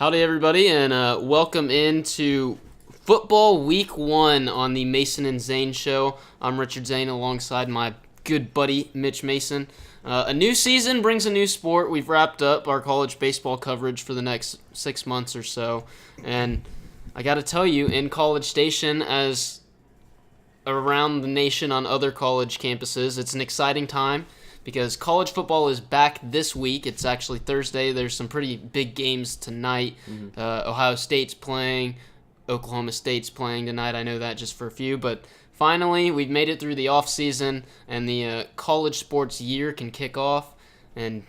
Howdy, everybody, and welcome into football week 1 on the Mason and Zane show. I'm Richard Zane alongside my good buddy Mitch Mason. A new season brings a new sport. We've wrapped up our college baseball coverage for the next 6 months or so, and I got to tell you, in College Station, as around the nation on other college campuses, it's an exciting time because college football is back this week. It's actually Thursday. There's some pretty big games tonight. Ohio State's playing. Oklahoma State's playing tonight. I know that just for a few, but finally, we've made it through the off season, and the college sports year can kick off. And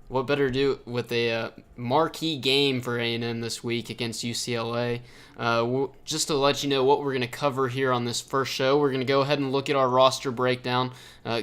what better to do with a marquee game for A&M this week against UCLA? Just to let you know what we're going to cover here on this first show, we're going to go ahead and look at our roster breakdown,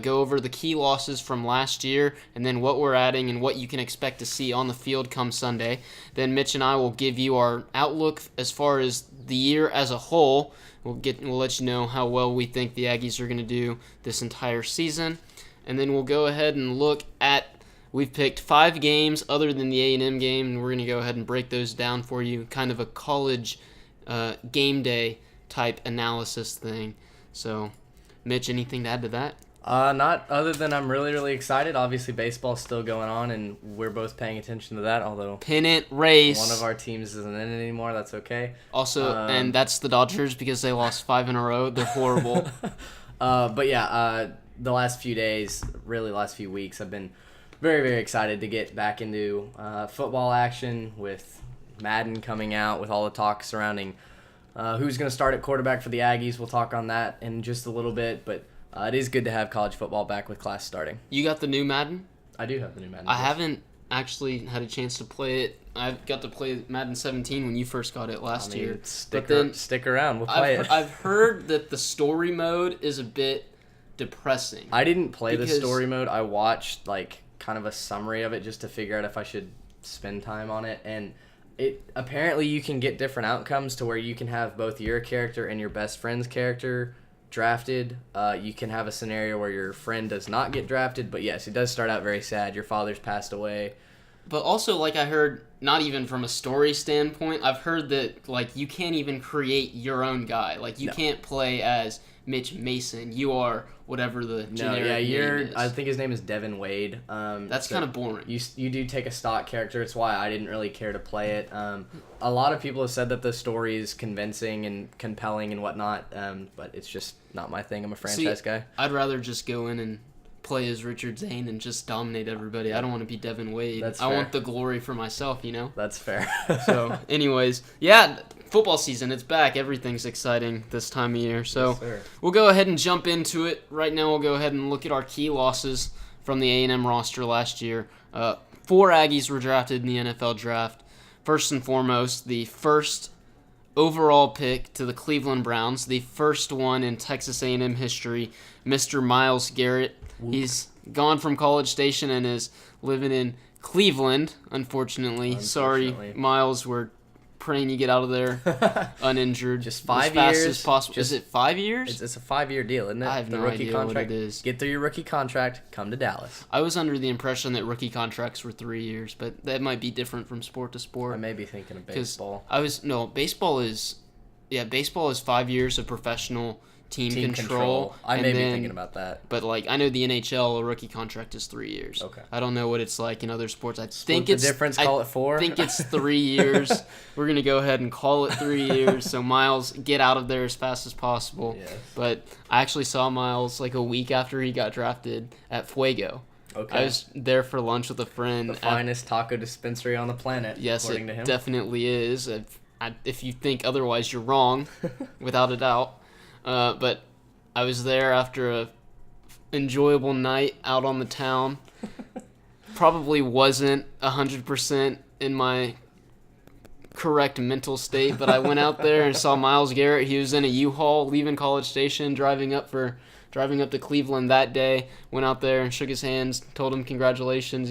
go over the key losses from last year, and then what we're adding and what you can expect to see on the field come Sunday. Then Mitch and I will give you our outlook as far as the year as a whole. We'll let you know how well we think the Aggies are going to do this entire season. And then we'll go ahead and look at, we've picked 5 games other than the A&M game, and we're going to go ahead and break those down for you, kind of a college game day type analysis thing. So, Mitch, anything to add to that? Not other than I'm really excited. Obviously, baseball's still going on, and we're both paying attention to that, although Pennant race. One of our teams isn't in it anymore. That's okay. Also, and that's the Dodgers because they lost 5 in a row. They're horrible. But yeah, the last few days, really last few weeks, I've been very excited to get back into football action with Madden coming out, with all the talk surrounding who's going to start at quarterback for the Aggies. We'll talk on that in just a little bit, but it is good to have college football back with class starting. You got the new Madden? I do have the new Madden. I haven't actually had a chance to play it. I got to play Madden 17 when you first got it last year. Stick around. We'll play it. I've heard that the story mode is a bit depressing. I didn't play the story mode. I watched kind of a summary of it just to figure out if I should spend time on it, and apparently you can get different outcomes to where you can have both your character and your best friend's character drafted. You can have a scenario where your friend does not get drafted, but yes, it does start out very sad. Your father's passed away. But also, I heard, not even from a story standpoint, I've heard that, you can't even create your own guy. You can't play as Mitch Mason. You are whatever the generic name is. I think his name is Devin Wade. That's kind of boring. You do take a stock character. It's why I didn't really care to play it. A lot of people have said that the story is convincing and compelling and whatnot, but it's just not my thing. I'm a franchise guy. I'd rather just go in and play as Richard Zane and just dominate everybody. I don't want to be Devin Wade. That's fair. I want the glory for myself, That's fair. So, anyways, yeah, football season, it's back. Everything's exciting this time of year. So, we'll go ahead and jump into it. Right now, we'll go ahead and look at our key losses from the A&M roster last year. 4 Aggies were drafted in the NFL draft. First and foremost, the first overall pick to the Cleveland Browns, the first one in Texas A&M history, Mr. Myles Garrett. He's gone from College Station and is living in Cleveland, unfortunately. Sorry, Myles. We're praying you get out of there uninjured. Just 5 years. As fast as possible. Is it 5 years? It's a 5-year deal, isn't it? I have the no rookie idea contract. what it is. Get through your rookie contract, come to Dallas. I was under the impression that rookie contracts were 3 years, but that might be different from sport to sport. I may be thinking of baseball. Baseball is 5 years of professional team control. I may be thinking about that. But I know the NHL, a rookie contract is 3 years. Okay. I don't know what it's like in other sports. I think it's the difference. Call it 4. I think it's 3 years. We're gonna go ahead and call it 3 years. So Myles, get out of there as fast as possible. Yes. But I actually saw Myles a week after he got drafted at Fuego. Okay. I was there for lunch with a friend. The finest taco dispensary on the planet. Yes, according to him. It definitely is. If you think otherwise, you're wrong, without a doubt. But I was there after a enjoyable night out on the town. Probably wasn't 100% in my correct mental state, but I went out there and saw Myles Garrett. He was in a U-Haul leaving College Station, driving up to Cleveland that day. Went out there and shook his hands, told him congratulations.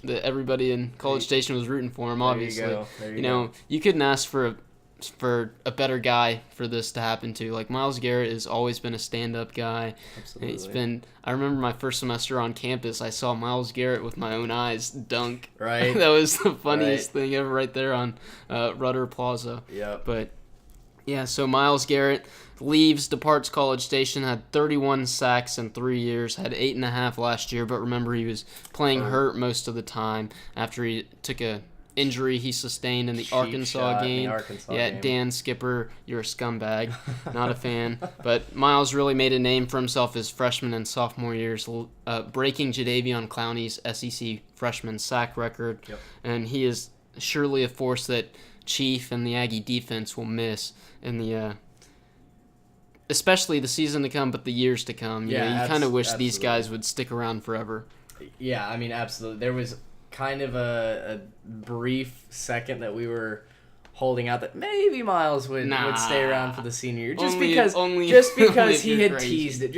That everybody in College Station was rooting for him. Obviously, there you go. You couldn't ask for for a better guy for this to happen to. Like, Myles Garrett has always been a stand-up guy. Absolutely. I remember my first semester on campus, I saw Myles Garrett with my own eyes dunk. Right. That was the funniest thing ever right there on Rudder Plaza. Yep. But, yeah, so Myles Garrett departs College Station, had 31 sacks in 3 years, had 8.5 last year, but remember he was playing hurt most of the time after he took a injury he sustained in the Arkansas game. Dan Skipper, you're a scumbag. Not a fan. But Myles really made a name for himself his freshman and sophomore years, breaking Jadeveon Clowney's SEC freshman sack record. Yep. And he is surely a force that Chief and the Aggie defense will miss in the especially the season to come, but the years to come. You kind of wish these guys would stick around forever. Yeah, I mean, absolutely. There was kind of a brief second that we were holding out that maybe Myles would stay around for the senior year, just because he had teased it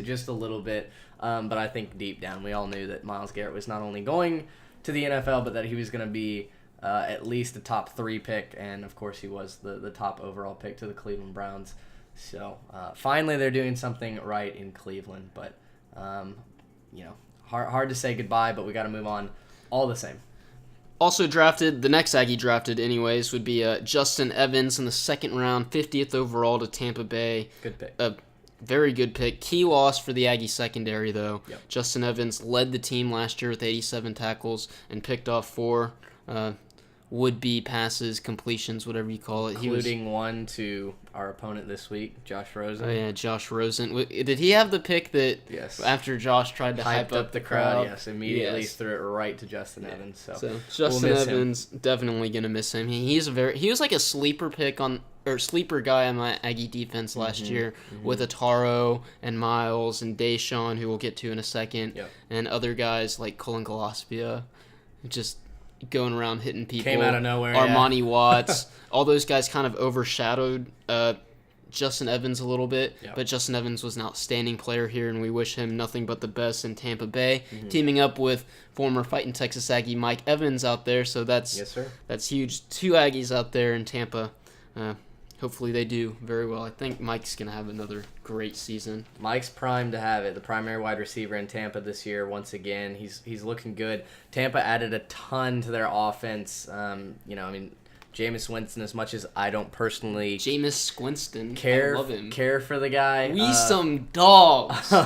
just a little bit. But I think deep down we all knew that Myles Garrett was not only going to the NFL, but that he was going to be at least a top 3 pick, and of course he was the top overall pick to the Cleveland Browns. So finally they're doing something right in Cleveland, but hard to say goodbye, but we got to move on all the same. Also drafted, the next Aggie drafted anyways, would be Justin Evans in the second round, 50th overall to Tampa Bay. Good pick. A very good pick. Key loss for the Aggie secondary, though. Yep. Justin Evans led the team last year with 87 tackles and picked off 4 would-be passes, completions, whatever you call it. Including one to our opponent this week, Josh Rosen. Oh, yeah, Josh Rosen. Did he have the pick that after Josh tried to hype up the crowd? Yes, immediately threw it right to Justin Evans. So Justin Evans, definitely going to miss him. He was like a sleeper guy on my Aggie defense last year with Ataro and Miles and Deshaun, who we'll get to in a second, and other guys like Colin Gillespie, just going around hitting people. Came out of nowhere. Armani Watts. All those guys kind of overshadowed Justin Evans a little bit, but Justin Evans was an outstanding player here, and we wish him nothing but the best in Tampa Bay, teaming up with former Fighting Texas Aggie Mike Evans out there, so that's huge. 2 Aggies out there in Tampa. Hopefully they do very well. I think Mike's going to have another great season. Mike's primed to have it. The primary wide receiver in Tampa this year, once again. He's looking good. Tampa added a ton to their offense. Jameis Winston, as much as I don't personally I love him. Care for the guy. We some dogs. We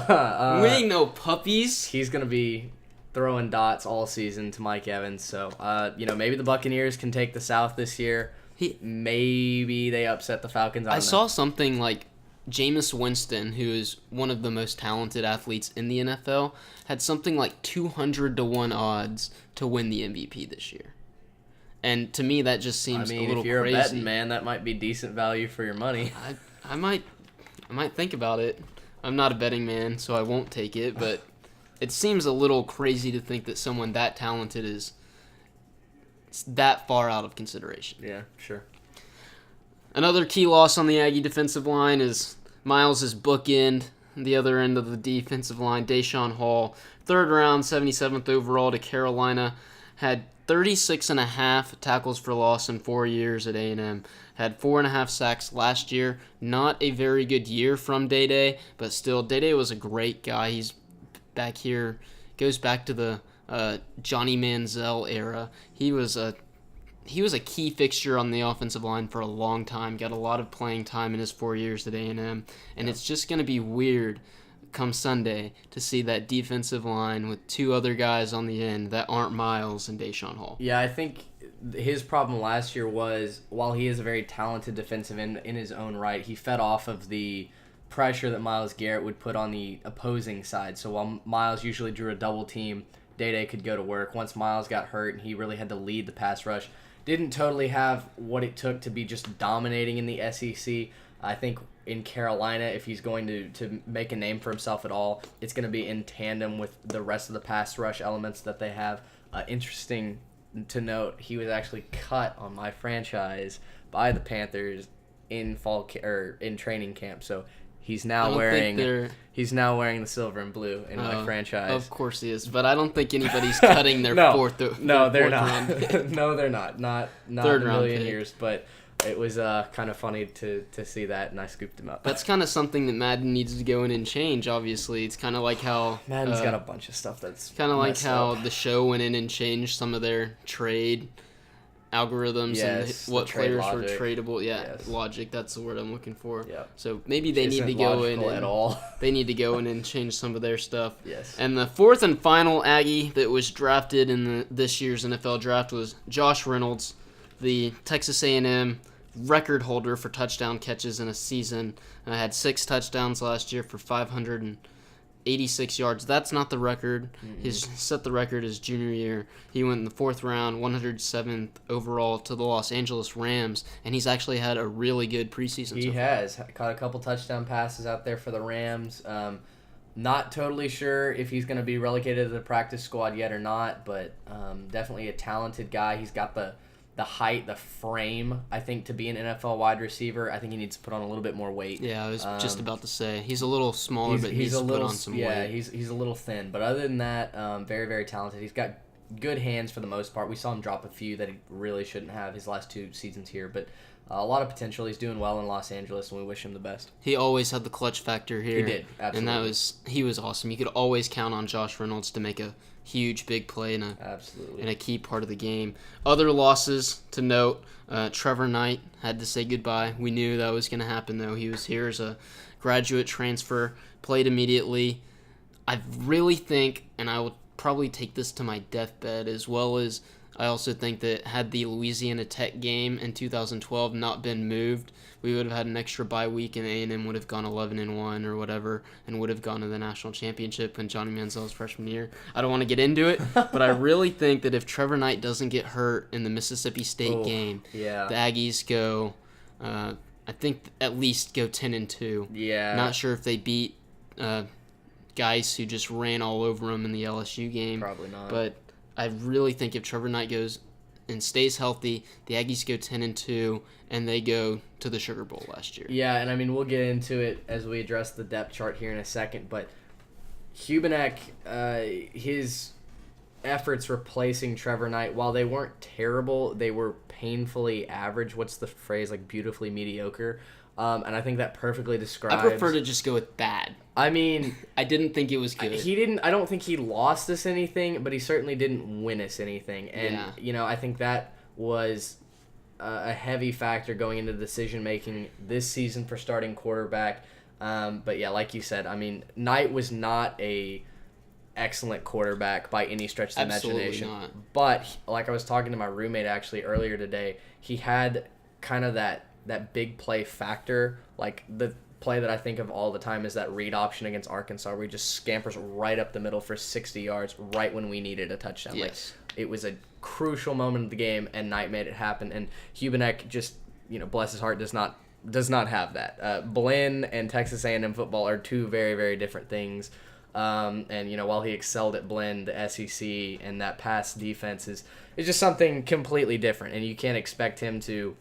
ain't no puppies. He's going to be throwing dots all season to Mike Evans. So, maybe the Buccaneers can take the South this year. Maybe they upset the Falcons. I saw something like Jameis Winston, who is one of the most talented athletes in the NFL, had something like 200-1 odds to win the MVP this year. And to me, that just seems a little crazy. If you're a betting man, that might be decent value for your money. I might think about it. I'm not a betting man, so I won't take it. But it seems a little crazy to think that someone that talented is that far out of consideration. Yeah, sure. Another key loss on the Aggie defensive line is Miles' bookend, the other end of the defensive line, Deshaun Hall. 3rd round, 77th overall to Carolina. Had 36.5 tackles for loss in 4 years at A&M. Had 4.5 sacks last year. Not a very good year from Day-Day, but still, Day-Day was a great guy. He's back here, goes back to the Johnny Manziel era. He was a key fixture on the offensive line for a long time. Got a lot of playing time in his 4 years at A&M, and it's just going to be weird come Sunday to see that defensive line with 2 other guys on the end that aren't Miles and Deshaun Hall. Yeah, I think his problem last year was, while he is a very talented defensive end in his own right, he fed off of the pressure that Myles Garrett would put on the opposing side. So while Myles usually drew a double team, Day-Day could go to work. Once Myles got hurt and he really had to lead the pass rush, didn't totally have what it took to be just dominating in the SEC. I think in Carolina, if he's going to make a name for himself at all, it's going to be in tandem with the rest of the pass rush elements that they have. Interesting to note, he was actually cut on my franchise by the Panthers in in training camp. So he's now wearing the silver and blue in my franchise. Of course he is, but I don't think anybody's cutting their fourth. No, they're not. No, they're not. Not in a million years. But it was kind of funny to see that, and I scooped him up. That's kind of something that Madden needs to go in and change. Obviously, it's kind of like how Madden's got a bunch of stuff that's kind of like how up. the show went in and changed some of their trade algorithms Yes, and what players were logic. tradable. Yeah, Yes. logic. That's the word I'm looking for. Yeah. So maybe they need Isn't to go in logical and at all. they need to go in and change some of their stuff. Yes. And the fourth and final Aggie that was drafted in this year's NFL draft was Josh Reynolds, the Texas A&M record holder for touchdown catches in a season. Had 6 touchdowns last year for 586 yards. That's not the record. He set the record his junior year. He went in the 4th round, 107th overall to the Los Angeles Rams, and he's actually had a really good preseason. He has caught a couple touchdown passes out there for the Rams. Not totally sure if he's going to be relegated to the practice squad yet or not, but definitely a talented guy. He's got the height, the frame, I think, to be an NFL wide receiver. I think he needs to put on a little bit more weight. Yeah, I was just about to say. He's a little smaller, but he's put on some weight. Yeah, he's a little thin. But other than that, very, very talented. He's got good hands for the most part. We saw him drop a few that he really shouldn't have his last 2 seasons here. But a lot of potential. He's doing well in Los Angeles, and we wish him the best. He always had the clutch factor here. He did, absolutely. And he was awesome. You could always count on Josh Reynolds to make a huge, big play in a key part of the game. Other losses to note, Trevor Knight had to say goodbye. We knew that was going to happen, though. He was here as a graduate transfer, played immediately. I really think, and I will probably take this to my deathbed, as well as I also think that had the Louisiana Tech game in 2012 not been moved, we would have had an extra bye week and A&M would have gone 11-1 or whatever and would have gone to the national championship in Johnny Manziel's freshman year. I don't want to get into it, but I really think that if Trevor Knight doesn't get hurt in the Mississippi State game, the Aggies go, I think at least go 10-2. Yeah. Not sure if they beat guys who just ran all over them in the LSU game. Probably not. But I really think if Trevor Knight goes and stays healthy, the Aggies go 10-2, and they go to the Sugar Bowl last year. Yeah, and I mean, we'll get into it as we address the depth chart here in a second, but Hubenek, his efforts replacing Trevor Knight, while they weren't terrible, they were painfully average. What's the phrase? Like, beautifully mediocre. And I think that perfectly describes... I prefer to just go with bad. I mean... I didn't think it was good. I don't think he lost us anything, but he certainly didn't win us anything. And, I think that was a heavy factor going into decision-making this season for starting quarterback. But, yeah, like you said, I mean, Knight was not a excellent quarterback by any stretch of the imagination. Not. But, like I was talking to my roommate actually earlier today, he had kind of that big play factor. Like, the play that I think of all the time is that read option against Arkansas where he just scampers right up the middle for 60 yards right when we needed a touchdown. Yes. Like, it was a crucial moment of the game, and Knight made it happen. And Hubenek just, bless his heart, does not have that. Blinn and Texas A&M football are 2 very, very different things. And, while he excelled at Blinn, the SEC and that pass defense is just something completely different, and you can't expect him to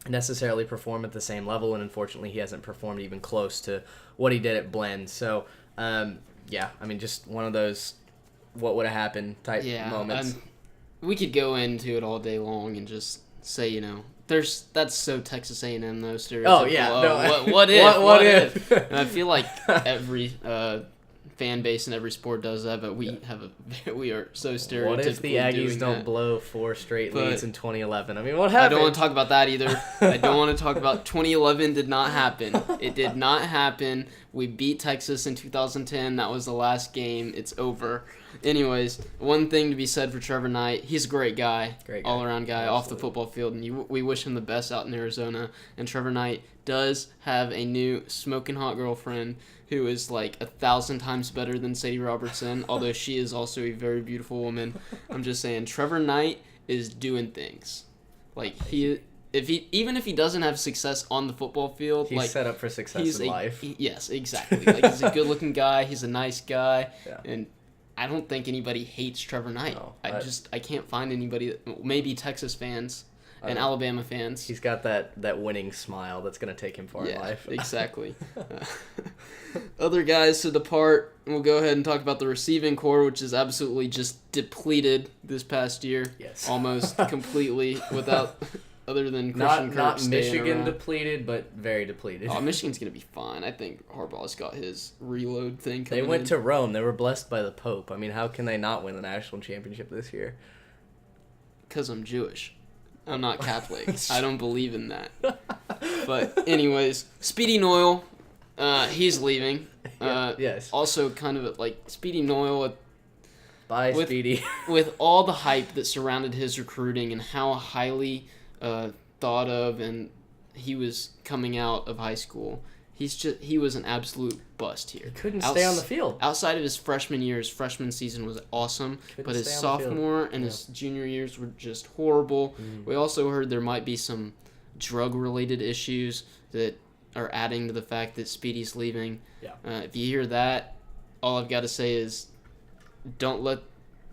necessarily perform at the same level, and unfortunately he hasn't performed even close to what he did at Blinn. So, I mean, just one of those what would have happened type moments. We could go into it all day long and just say, that's so Texas A&M though. Oh yeah, what if? What if? And I feel like every fan base in every sport does that, but we are so stereotypical. What if the Aggies don't blow 4 straight leads in 2011? I mean, what happened? I don't want to talk about that either. I don't want to talk about 2011. Did not happen. It did not happen. We beat Texas in 2010. That was the last game. It's over. Anyways, one thing to be said for Trevor Knight, he's a great guy. All-around guy. Absolutely. Off the football field, and we wish him the best out in Arizona. And Trevor Knight does have a new smoking hot girlfriend who is like 1,000 times better than Sadie Robertson, although she is also a very beautiful woman. I'm just saying, Trevor Knight is doing things. Like, even if he doesn't have success on the football field, he's set up for success in life. Yes, exactly. Like, he's a good-looking guy. He's a nice guy, yeah. And I don't think anybody hates Trevor Knight. No, I can't find anybody. Maybe Texas fans and Alabama fans. He's got that winning smile that's going to take him far in life. Exactly. Other guys to depart, we'll go ahead and talk about the receiving core, which is absolutely just depleted this past year. Yes. Almost completely without other than Christian Kirk Not staying Michigan around. depleted, but very depleted. Oh, Michigan's going to be fine. I think Harbaugh's got his reload thing They coming went in. to Rome. They were blessed by the Pope. I mean, how can they not win the national championship this year? Because I'm Jewish. I'm not Catholic. I don't believe in that. But anyways, Speedy Noyle, he's leaving. Yes. Also, kind of like Speedy Noyle, Bye, Speedy. with all the hype that surrounded his recruiting and how highly thought of and he was coming out of high school, he was an absolute bust here. He couldn't stay on the field. Outside of his freshman year, his freshman season was awesome, but his sophomore and his junior years were just horrible. We also heard there might be some drug-related issues that are adding to the fact that Speedy's leaving. Yeah. If you hear that, all I've got to say is don't let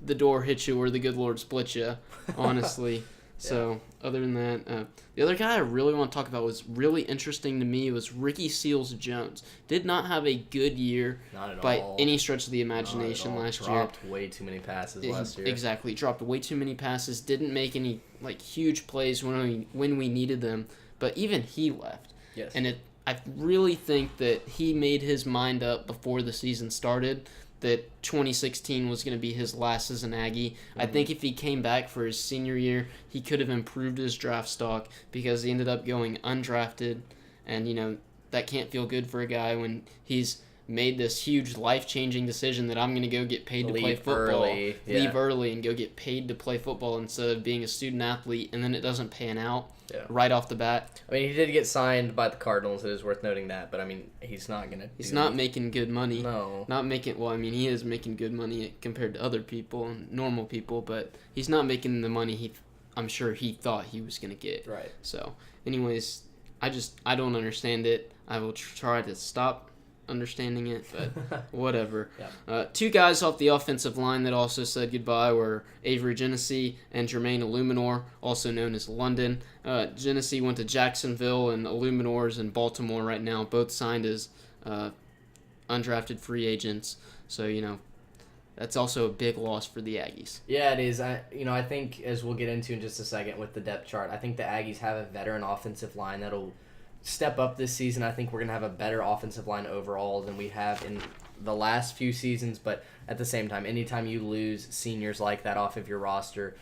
the door hit you or the good Lord split you, honestly. So, other than that, the other guy I really want to talk about was really interesting to me was Ricky Seals-Jones. Did not have a good year by any stretch of the imagination last year. Dropped way too many passes last year. Exactly. Dropped way too many passes. Didn't make any huge plays when we needed them. But even he left. Yes. And I really think that he made his mind up before the season started that 2016 was going to be his last as an Aggie. Mm-hmm. I think if he came back for his senior year, he could have improved his draft stock because he ended up going undrafted. And, that can't feel good for a guy when he's made this huge life-changing decision that I'm going to go get paid to play football. Leave early and go get paid to play football instead of being a student athlete, and then it doesn't pan out right off the bat. I mean, he did get signed by the Cardinals. It is worth noting that, but I mean, he's not going to. He's not making good money. No. Not making. Well, I mean, he is making good money compared to other people and normal people, but he's not making the money I'm sure he thought he was going to get. Right. So, anyways, I don't understand it. I will try to stop understanding it, but whatever. Two guys off the offensive line that also said goodbye were Avery Genesee and Jermaine Illuminor, also known as London. Genesee went to Jacksonville, and Illuminor's in Baltimore right now, both signed as undrafted free agents. So, that's also a big loss for the Aggies. Yeah, it is. I think, as we'll get into in just a second with the depth chart, I think the Aggies have a veteran offensive line that'll step up this season. I think we're going to have a better offensive line overall than we have in the last few seasons, but at the same time, anytime you lose seniors like that off of your roster,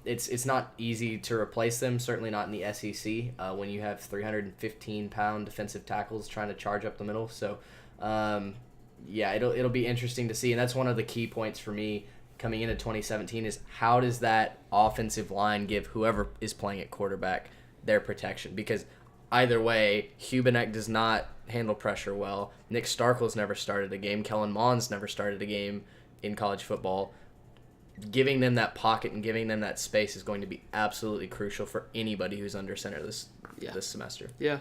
it's not easy to replace them, certainly not in the SEC, when you have 315-pound defensive tackles trying to charge up the middle. So, it'll be interesting to see, and that's one of the key points for me coming into 2017 is how does that offensive line give whoever is playing at quarterback their protection? Because either way, Hubenek does not handle pressure well. Nick Starkel's never started a game. Kellen Mond's never started a game in college football. Giving them that pocket and giving them that space is going to be absolutely crucial for anybody who's under center this semester. Yeah.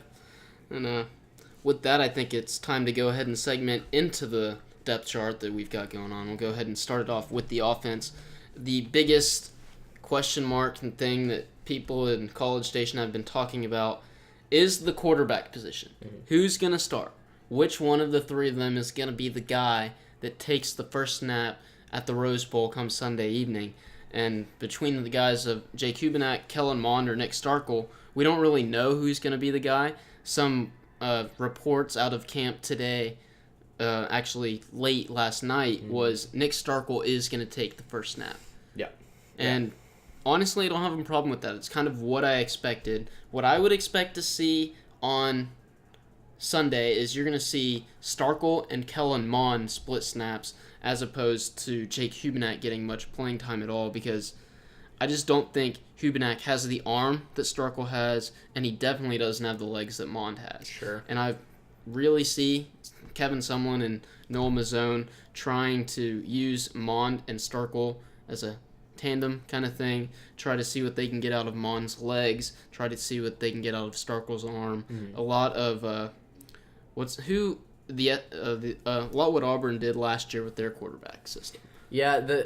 And with that, I think it's time to go ahead and segment into the depth chart that we've got going on. We'll go ahead and start it off with the offense. The biggest question mark and thing that people in College Station have been talking about is the quarterback position. Mm-hmm. Who's going to start? Which one of the three of them is going to be the guy that takes the first snap at the Rose Bowl come Sunday evening? And between the guys of Jake Hubenak, Kellen Mond, or Nick Starkel, we don't really know who's going to be the guy. Some reports out of camp today, actually late last night, was Nick Starkel is going to take the first snap. Yeah. And honestly, I don't have a problem with that. It's kind of what I expected. What I would expect to see on Sunday is you're going to see Starkel and Kellen Mond split snaps as opposed to Jake Hubenak getting much playing time at all, because I just don't think Hubenak has the arm that Starkel has, and he definitely doesn't have the legs that Mond has. Sure. And I really see Kevin Sumlin and Noel Mazzone trying to use Mond and Starkel as a tandem kind of thing, try to see what they can get out of Mond's legs, try to see what they can get out of Starkel's arm. A lot of what Auburn did last year with their quarterback system. Yeah,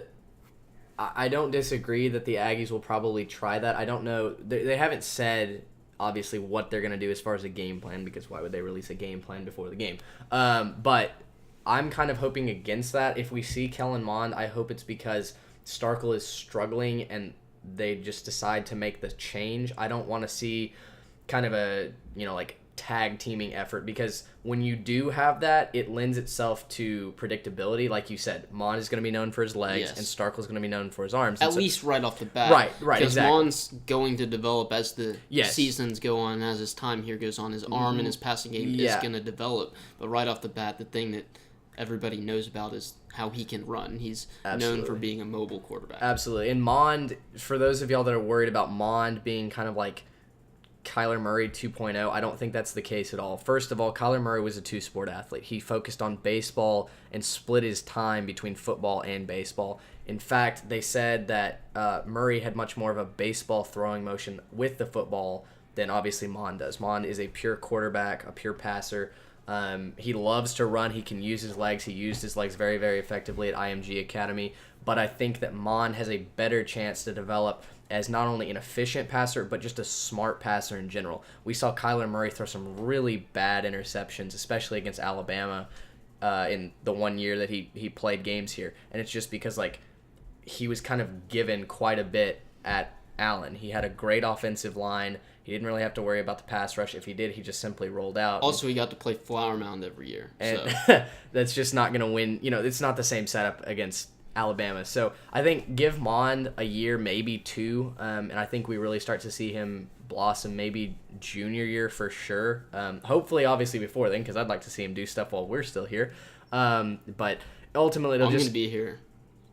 I don't disagree that the Aggies will probably try that. I don't know. They haven't said, obviously, what they're going to do as far as a game plan, because why would they release a game plan before the game? But I'm kind of hoping against that. If we see Kellen Mond, I hope it's because Starkel is struggling, and they just decide to make the change. I don't want to see kind of a, like tag teaming effort, because when you do have that, it lends itself to predictability. Like you said, Mon is going to be known for his legs, and Starkel's going to be known for his arms. At least right off the bat. Right, because exactly. Mon's going to develop as the seasons go on, as his time here goes on. His arm and his passing game is going to develop. But right off the bat, the thing that everybody knows about is how he can run. He's known for being a mobile quarterback. Absolutely. And Mond, for those of y'all that are worried about Mond being kind of like Kyler Murray 2.0, I don't think that's the case at all. First of all, Kyler Murray was a two-sport athlete. He focused on baseball and split his time between football and baseball. In fact, they said that Murray had much more of a baseball throwing motion with the football than obviously Mond does. Mond is a pure quarterback, a pure passer. He loves to run. He can use his legs. He used his legs very, very effectively at IMG Academy. But I think that Mond has a better chance to develop as not only an efficient passer, but just a smart passer in general. We saw Kyler Murray throw some really bad interceptions, especially against Alabama in the 1 year that he played games here. And it's just because, like, he was kind of given quite a bit at Allen. He had a great offensive line. He didn't really have to worry about the pass rush. If he did, he just simply rolled out. Also, he got to play Flower Mound every year. And so. That's just not going to win. It's not the same setup against Alabama. So I think give Mond a year, maybe two, and I think we really start to see him blossom maybe junior year for sure. Hopefully, obviously, before then, because I'd like to see him do stuff while we're still here. But ultimately, I'm going to be here.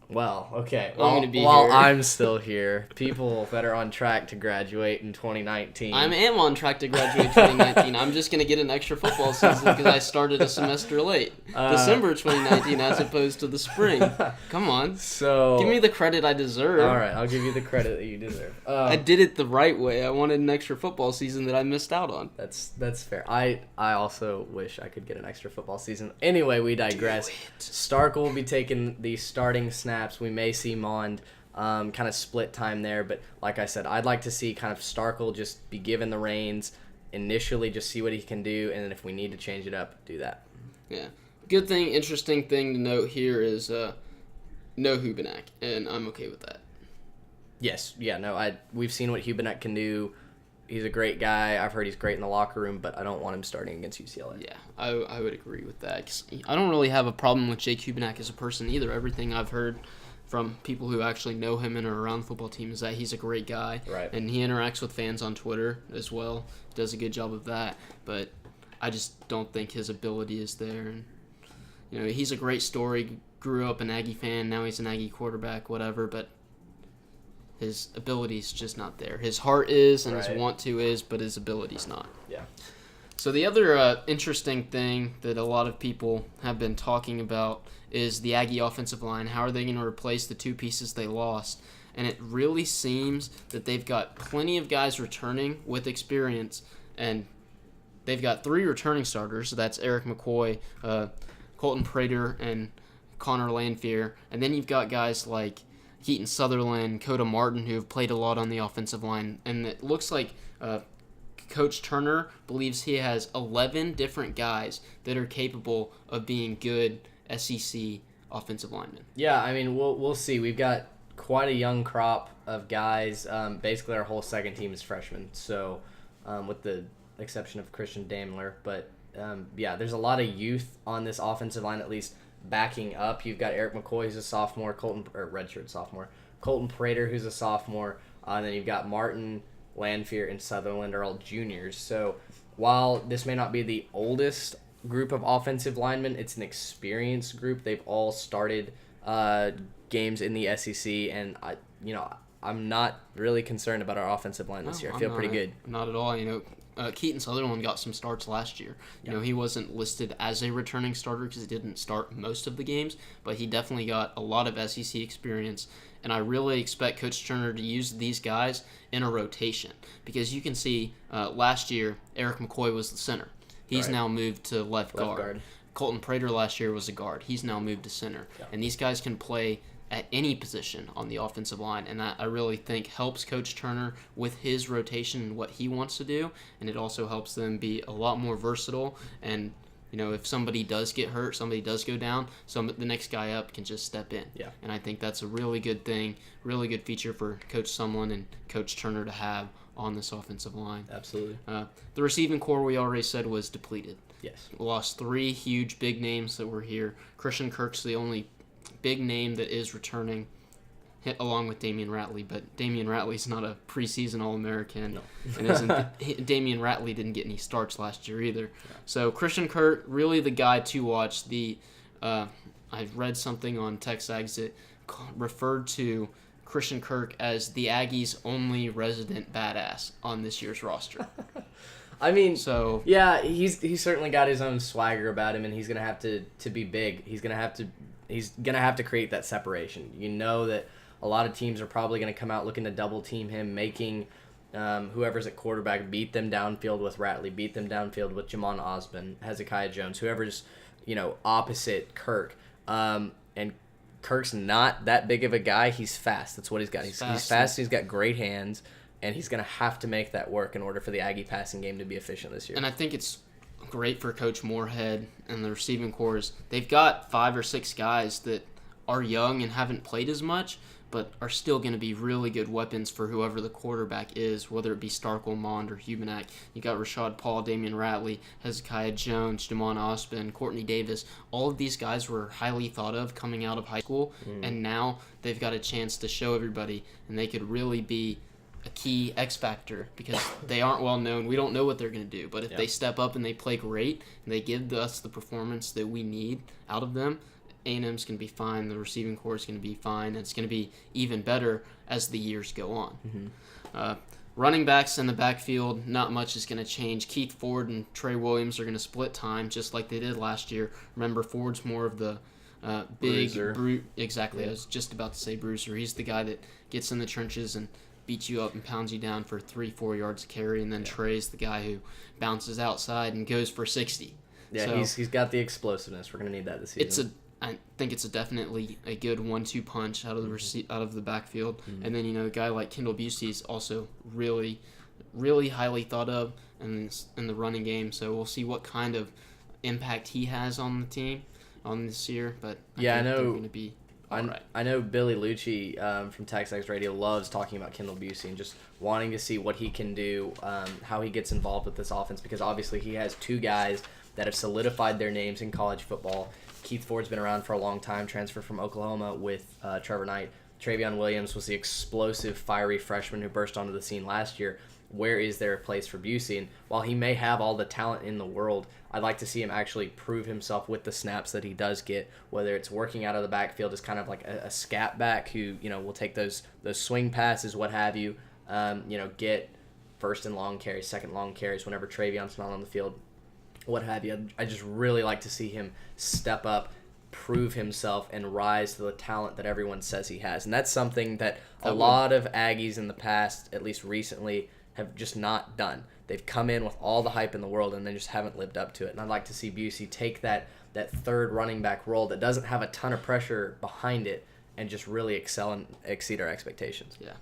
Well, okay. I'm going to be while here. I'm still here, people that are on track to graduate in 2019. I am on track to graduate 2019. I'm just going to get an extra football season because I started a semester late. December 2019 as opposed to the spring. Come on. So give me the credit I deserve. All right, I'll give you the credit that you deserve. I did it the right way. I wanted an extra football season that I missed out on. That's fair. I also wish I could get an extra football season. Anyway, we digress. Stark will be taking the starting snaps. We may see Mond kind of split time there, but like I said, I'd like to see kind of Starkel just be given the reins initially, just see what he can do, and then if we need to change it up, do that. Yeah. Good thing, interesting thing to note here is no Hubenak, and I'm okay with that. Yes. Yeah, no, we've seen what Hubenak can do. He's a great guy. I've heard he's great in the locker room, but I don't want him starting against UCLA. Yeah, I would agree with that. 'Cause I don't really have a problem with Jake Hubenak as a person either. Everything I've heard from people who actually know him and are around the football team is that he's a great guy. Right. And he interacts with fans on Twitter as well. Does a good job of that. But I just don't think his ability is there. And he's a great story. Grew up an Aggie fan. Now he's an Aggie quarterback, whatever. But his ability's just not there. His heart is and his want to is, but his ability's not. Yeah. So the other interesting thing that a lot of people have been talking about is the Aggie offensive line. How are they going to replace the two pieces they lost? And it really seems that they've got plenty of guys returning with experience, and they've got 3 returning starters. So that's Eric McCoy, Colton Prater, and Connor Lanphier. And then you've got guys like Keaton Sutherland, Coda Martin, who have played a lot on the offensive line. And it looks like Coach Turner believes he has 11 different guys that are capable of being good SEC offensive linemen. Yeah, I mean, we'll see. We've got quite a young crop of guys. Basically, our whole second team is freshmen, so with the exception of Christian Daimler. But, yeah, there's a lot of youth on this offensive line, at least backing up. You've got Eric McCoy, who's a sophomore, redshirt sophomore, Colton Prater, who's a sophomore, and then you've got Martin, Lanphier, and Sutherland are all juniors. So while this may not be the oldest group of offensive linemen, it's an experienced group. They've all started games in the SEC, and I'm not really concerned about our offensive line this year. I feel pretty good. Not at all. Keaton Sutherland got some starts last year. He wasn't listed as a returning starter because he didn't start most of the games, but he definitely got a lot of SEC experience. And I really expect Coach Turner to use these guys in a rotation because you can see last year Eric McCoy was the center. He's now moved to left guard. Colton Prater last year was a guard. He's now moved to center. Yeah. And these guys can play at any position on the offensive line, and that I really think helps Coach Turner with his rotation and what he wants to do, and it also helps them be a lot more versatile and if somebody does get hurt, somebody does go down, the next guy up can just step in. Yeah. And I think that's a really good thing, really good feature for Coach Sumlin and Coach Turner to have on this offensive line. Absolutely. The receiving core, we already said, was depleted. Yes. Lost 3 huge big names that were here. Christian Kirk's the only big name that is returning, along with Damian Ratley, but Damian Ratley's not a preseason All-American, and Damian Ratley didn't get any starts last year either. Yeah. So Christian Kirk, really the guy to watch. I read something on Texas Aggies that referred to Christian Kirk as the Aggies' only resident badass on this year's roster. I mean, so yeah, he's certainly got his own swagger about him, and he's gonna have to be big. He's gonna have to create that separation. You know that a lot of teams are probably gonna come out looking to double team him, making whoever's at quarterback beat them downfield with Ratley, beat them downfield with Jamon Osborne, Hezekiah Jones, whoever's opposite Kirk. And Kirk's not that big of a guy. He's fast. That's what he's got. He's fast. He's got great hands. And he's going to have to make that work in order for the Aggie passing game to be efficient this year. And I think it's great for Coach Moorhead and the receiving corps. They've got 5 or 6 guys that are young and haven't played as much, but are still going to be really good weapons for whoever the quarterback is, whether it be Starkel, Mond, or Hubenak. You got Rashad Paul, Damian Ratley, Hezekiah Jones, Jamon Osborne, Courtney Davis. All of these guys were highly thought of coming out of high school, and now they've got a chance to show everybody, and they could really be a key X factor because they aren't well known. We don't know what they're going to do, but if they step up and they play great and they give us the performance that we need out of them, A&M's going to be fine. The receiving corps is going to be fine. And it's going to be even better as the years go on. Mm-hmm. Running backs in the backfield, not much is going to change. Keith Ford and Trey Williams are going to split time just like they did last year. Remember, Ford's more of the big exactly. Yeah. I was just about to say bruiser. He's the guy that gets in the trenches and beats you up and pounds you down for 3-4 yards of carry, and then Trey's the guy who bounces outside and goes for 60. Yeah, so he's got the explosiveness. We're gonna need that this season. I think it's definitely a good 1-2 punch out of the backfield, and then a guy like Kendall Busey is also really, really highly thought of in the running game. So we'll see what kind of impact he has on the team on this year. But I think they're going to be. I know Billy Lucci from Texas Radio loves talking about Kendall Busey and just wanting to see what he can do, how he gets involved with this offense, because obviously he has 2 guys that have solidified their names in college football. Keith Ford's been around for a long time, transferred from Oklahoma with Trevor Knight. Travion Williams was the explosive, fiery freshman who burst onto the scene last year. Where is there a place for Busey? And while he may have all the talent in the world, I'd like to see him actually prove himself with the snaps that he does get, whether it's working out of the backfield as kind of like a scat back who, will take those swing passes, what have you, get first and long carries, second long carries whenever Travion's not on the field, what have you. I just really like to see him step up, prove himself, and rise to the talent that everyone says he has. And that's something that a lot of Aggies in the past, at least recently, have just not done. They've come in with all the hype in the world and they just haven't lived up to it. And I'd like to see Busey take that third running back role that doesn't have a ton of pressure behind it and just really excel and exceed our expectations. Yeah.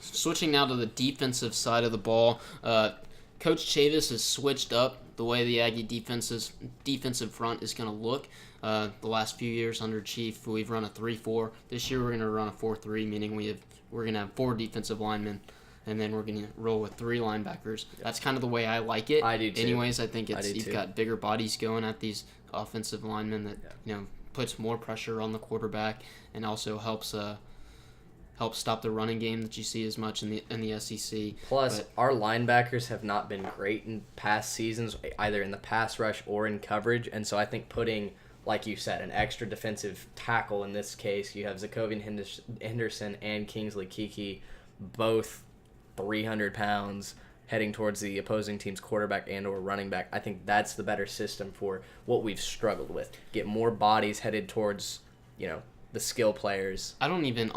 Switching now to the defensive side of the ball, Coach Chavis has switched up the way the Aggie defensive front is going to look. The last few years under Chief, we've run a 3-4. This year we're going to run a 4-3, meaning we're going to have 4 defensive linemen. And then we're going to roll with 3 linebackers. That's kind of the way I like it. I do too. Anyways, I think you've got bigger bodies going at these offensive linemen that puts more pressure on the quarterback and also helps stop the running game that you see as much in the SEC. Plus, our linebackers have not been great in past seasons, either in the pass rush or in coverage. And so I think putting, like you said, an extra defensive tackle in this case, you have Zakovian Henderson and Kingsley Kiki, both 300 pounds heading towards the opposing team's quarterback and or running back. I think that's the better system for what we've struggled with. Get more bodies headed towards, the skill players. I don't even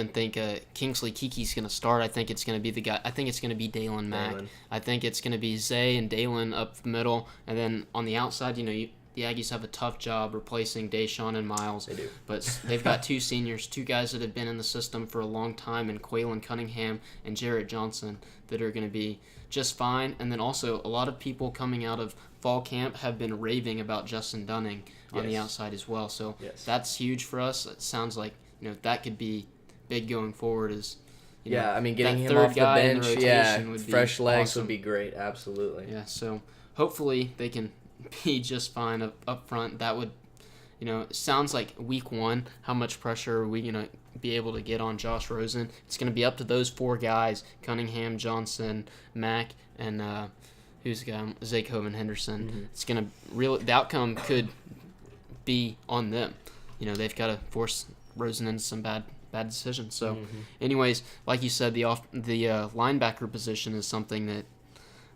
think Kingsley Kiki's going to start. I think it's going to be the guy. I think it's going to be Dalen Mack. I think it's going to be Zay and Dalen up the middle, and then on the outside, the Aggies have a tough job replacing Deshaun and Miles. They do. But they've got two seniors, two guys that have been in the system for a long time, and Quaylen Cunningham and Jarrett Johnson that are going to be just fine. And then also a lot of people coming out of fall camp have been raving about Justin Dunning on the outside as well. So that's huge for us. It sounds like that could be big going forward. I mean, getting him off the bench, fresh legs awesome. Would be great. Absolutely. Yeah, so hopefully they can be just fine up front. That would, it sounds like week 1, how much pressure are we going to be able to get on Josh Rosen? It's going to be up to those 4 guys, Cunningham, Johnson, Mack, and who's the guy? Zake Henderson. Mm-hmm. It's going to the outcome could be on them. They've got to force Rosen into some bad decisions. So, anyways, like you said, the linebacker position is something that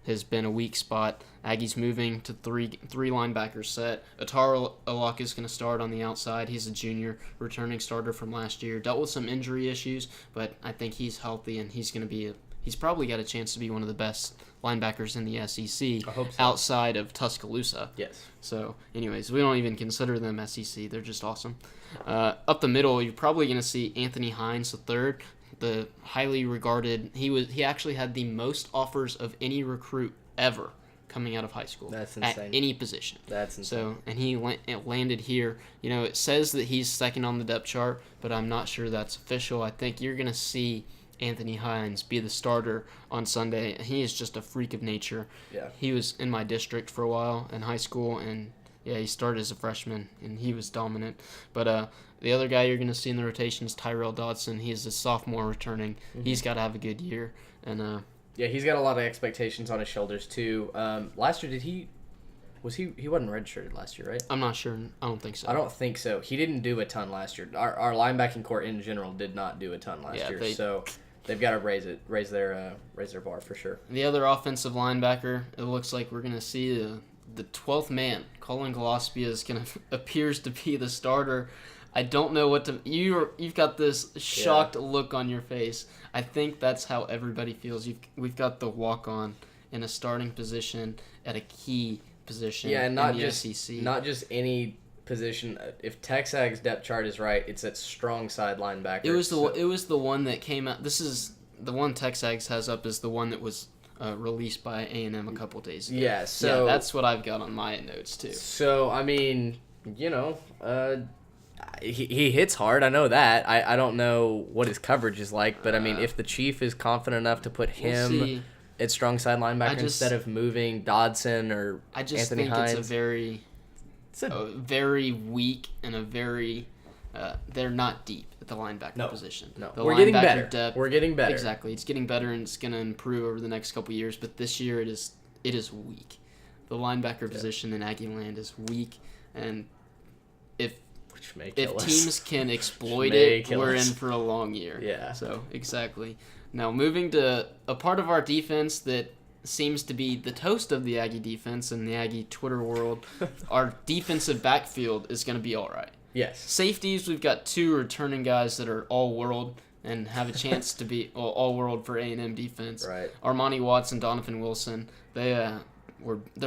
has been a weak spot. Aggies moving to three linebacker set. Atara Alaka is going to start on the outside. He's a junior, returning starter from last year. Dealt with some injury issues, but I think he's healthy and he's going to be he's probably got a chance to be one of the best linebackers in the SEC outside of Tuscaloosa. Yes. So, anyways, we don't even consider them SEC. They're just awesome. Up the middle, you're probably going to see Anthony Hines III, the highly regarded. He actually had the most offers of any recruit ever coming out of high school. That's insane. At any position. That's insane. So, and he landed here. It says that he's second on the depth chart, but I'm not sure that's official. I think you're going to see Anthony Hines be the starter on Sunday. He is just a freak of nature. Yeah. He was in my district for a while in high school, and he started as a freshman, and he was dominant. But the other guy you're going to see in the rotation is Tyrell Dodson. He's a sophomore returning. Mm-hmm. He's got to have a good year. And he's got a lot of expectations on his shoulders, too. Last year, he wasn't redshirted last year, right? I'm not sure. I don't think so. I don't think so. He didn't do a ton last year. Our linebacking core in general did not do a ton last year. So they've got to raise their bar for sure. The other offensive linebacker, it looks like we're going to see the 12th man. Colin Gillespie appears to be the starter. I don't know what to. You've got this shocked look on your face. I think that's how everybody feels. We've got the walk-on in a starting position at a key position. Yeah, and not in the just SEC. Not just any position. If Texag's depth chart is right, it's that strong side linebacker. It was the one that came out. This is the one Texags has up is the one that was released by A&M a couple days ago. Yeah, so that's what I've got on my notes too. So I mean, he hits hard. I know that. I don't know what his coverage is like, but I mean, if the chief is confident enough to put him at strong side linebacker instead of moving Dodson or I just Anthony think Hines, it's a very weak and a very they're not deep at the linebacker position. No, the we're getting linebacker better. Depth, we're getting better. Exactly, it's getting better and it's going to improve over the next couple years. But this year it is weak. The linebacker position in Aggie land is weak, and if teams can exploit it, we're in for a long year. Yeah. So exactly. Now moving to a part of our defense that seems to be the toast of the Aggie defense in the Aggie Twitter world, our defensive backfield is going to be all right. Yes. Safeties, we've got 2 returning guys that are all-world and have a chance to be all-world for A&M defense. Right. Armani Watts and Donovan Wilson, they're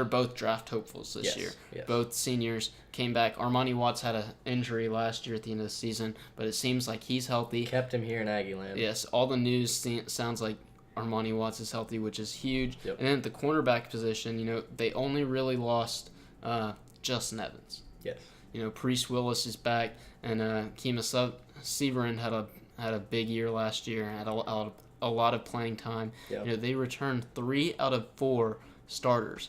both draft hopefuls this year. Yes. Both seniors came back. Armani Watts had an injury last year at the end of the season, but it seems like he's healthy. Kept him here in Aggie land. Yes, all the news sounds like Armani Watts is healthy, which is huge. Yep. And then at the cornerback position, they only really lost Justin Evans. Yes. Priest Willis is back, and Kima Severin had a big year last year, had a lot of playing time. Yep. They returned 3 out of 4 starters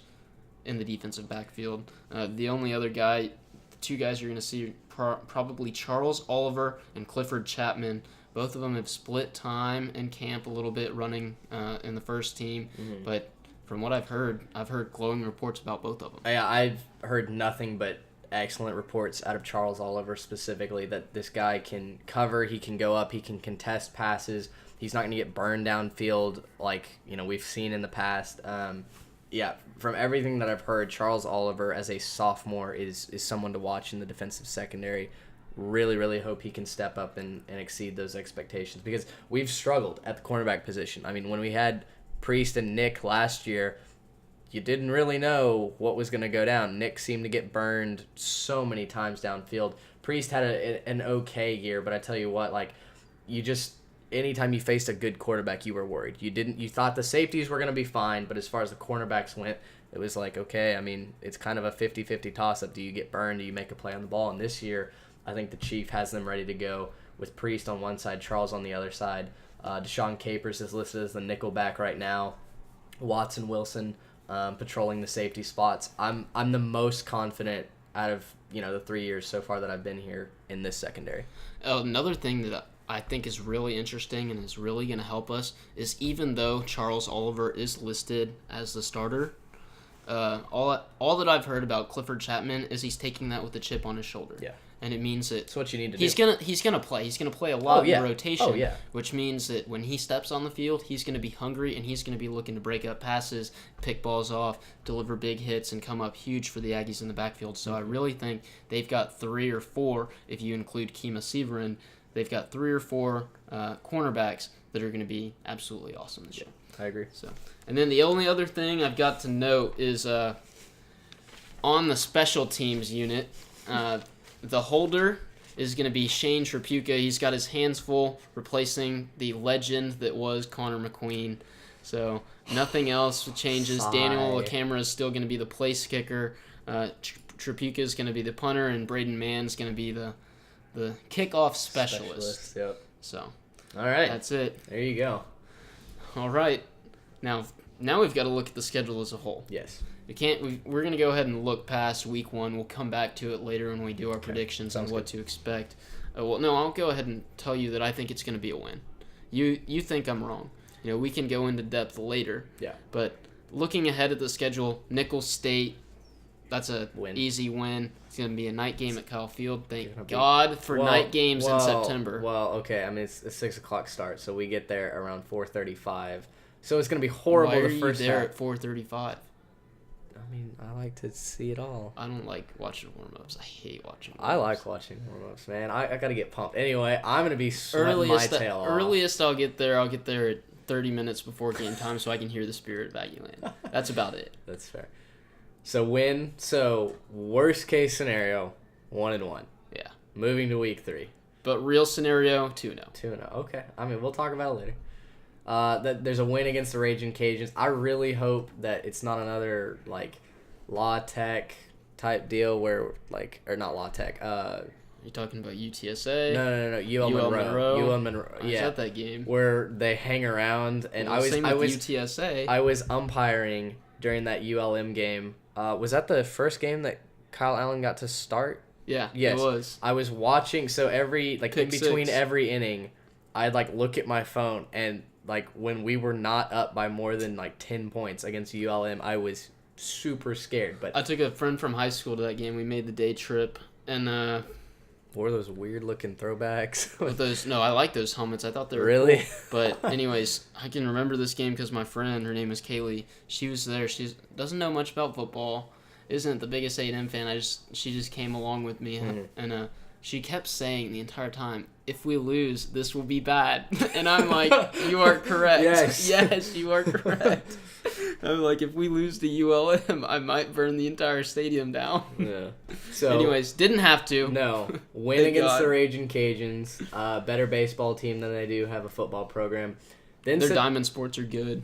in the defensive backfield. The only other guy, the 2 guys you're going to see probably Charles Oliver and Clifford Chapman. Both of them have split time in camp a little bit running in the first team, but from what I've heard glowing reports about both of them. Yeah, I've heard nothing but excellent reports out of Charles Oliver specifically, that this guy can cover, he can go up, he can contest passes, he's not going to get burned downfield like we've seen in the past. From everything that I've heard, Charles Oliver as a sophomore is someone to watch in the defensive secondary. Really, really hope he can step up and exceed those expectations, because we've struggled at the cornerback position. I mean, when we had Priest and Nick last year, you didn't really know what was going to go down. Nick seemed to get burned so many times downfield. Priest had an okay year, but I tell you what, like, anytime you faced a good quarterback, you were worried. You thought the safeties were going to be fine, but as far as the cornerbacks went, it was like, okay, I mean, it's kind of a 50-50 toss-up. Do you get burned? Do you make a play on the ball? And this year, I think the Chief has them ready to go with Priest on one side, Charles on the other side. Deshaun Capers is listed as the nickel back right now. Watson Wilson patrolling the safety spots. I'm the most confident out of the 3 years so far that I've been here in this secondary. Another thing that I think is really interesting and is really going to help us is even though Charles Oliver is listed as the starter, all that I've heard about Clifford Chapman is he's taking that with a chip on his shoulder. Yeah. And it means that that's what you need to do. He's gonna play. He's gonna play a lot in the rotation. Oh, yeah. Which means that when he steps on the field, he's gonna be hungry and he's gonna be looking to break up passes, pick balls off, deliver big hits, and come up huge for the Aggies in the backfield. So I really think they've got 3 or 4, if you include Kima Severin, they've got 3 or 4 cornerbacks that are gonna be absolutely awesome this year. I agree. So, and then the only other thing I've got to note is on the special teams unit. The holder is going to be Shane Trapuka. He's got his hands full replacing the legend that was Connor McQueen. So nothing else changes. Sigh. Daniel LaCamera is still going to be the place kicker. Trapuka is going to be the punter, and Braden Mann's going to be the kickoff specialist. Yep. So all right. That's it. There you go. All right. Now we've got to look at the schedule as a whole. Yes. We're going to go ahead and look past week 1. We'll come back to it later when we do our predictions on what to expect. I'll go ahead and tell you that I think it's going to be a win. You think I'm wrong. We can go into depth later. Yeah. But looking ahead at the schedule, Nicholls State, that's a win. Easy win. It's going to be a night game at Kyle Field. Thank God for night games in September. Well, okay. I mean, it's a 6 o'clock start, so we get there around 4:35. So it's going to be horrible. Why are the first you there half. at 4:35? I mean, I like to see it all. I don't like watching warm-ups. I hate watching warm-ups. I like watching warm-ups, man. I got to get pumped. Anyway, I'm going to be sweating my tail off. Earliest I'll get there at 30 minutes before game time so I can hear the spirit of Aggieland. That's about it. That's fair. So win. So worst case scenario, 1-1. Yeah. Moving to week 3. But real scenario, 2-0. 2-0. Okay. I mean, we'll talk about it later. That there's a win against the Raging Cajuns. I really hope that it's not another La Tech type deal where or not La Tech. You're talking about UTSA? No. UL Monroe. UL Monroe. I was at that game where they hang around, and same with UTSA. I was umpiring during that ULM game. Was that the first game that Kyle Allen got to start? Yeah, yes, it was. I was watching. So every in between 6. every inning, I'd look at my phone, and when we were not up by more than 10 points against ULM, I was super scared. But I took a friend from high school to that game. We made the day trip, and wore those weird looking throwbacks. with those, no, I like those helmets. I thought they were really cool. But anyways, I can remember this game because my friend, her name is Kaylee. She was there. She doesn't know much about football. Isn't the biggest A&M fan. She just came along with me, and she kept saying the entire time, "If we lose, this will be bad." And I'm like, "You are correct. Yes, you are correct." I'm like, if we lose to ULM, I might burn the entire stadium down. Yeah. So, anyways, didn't have to. No. Win against the Raging Cajuns. Better baseball team than they do have a football program. Then their diamond sports are good.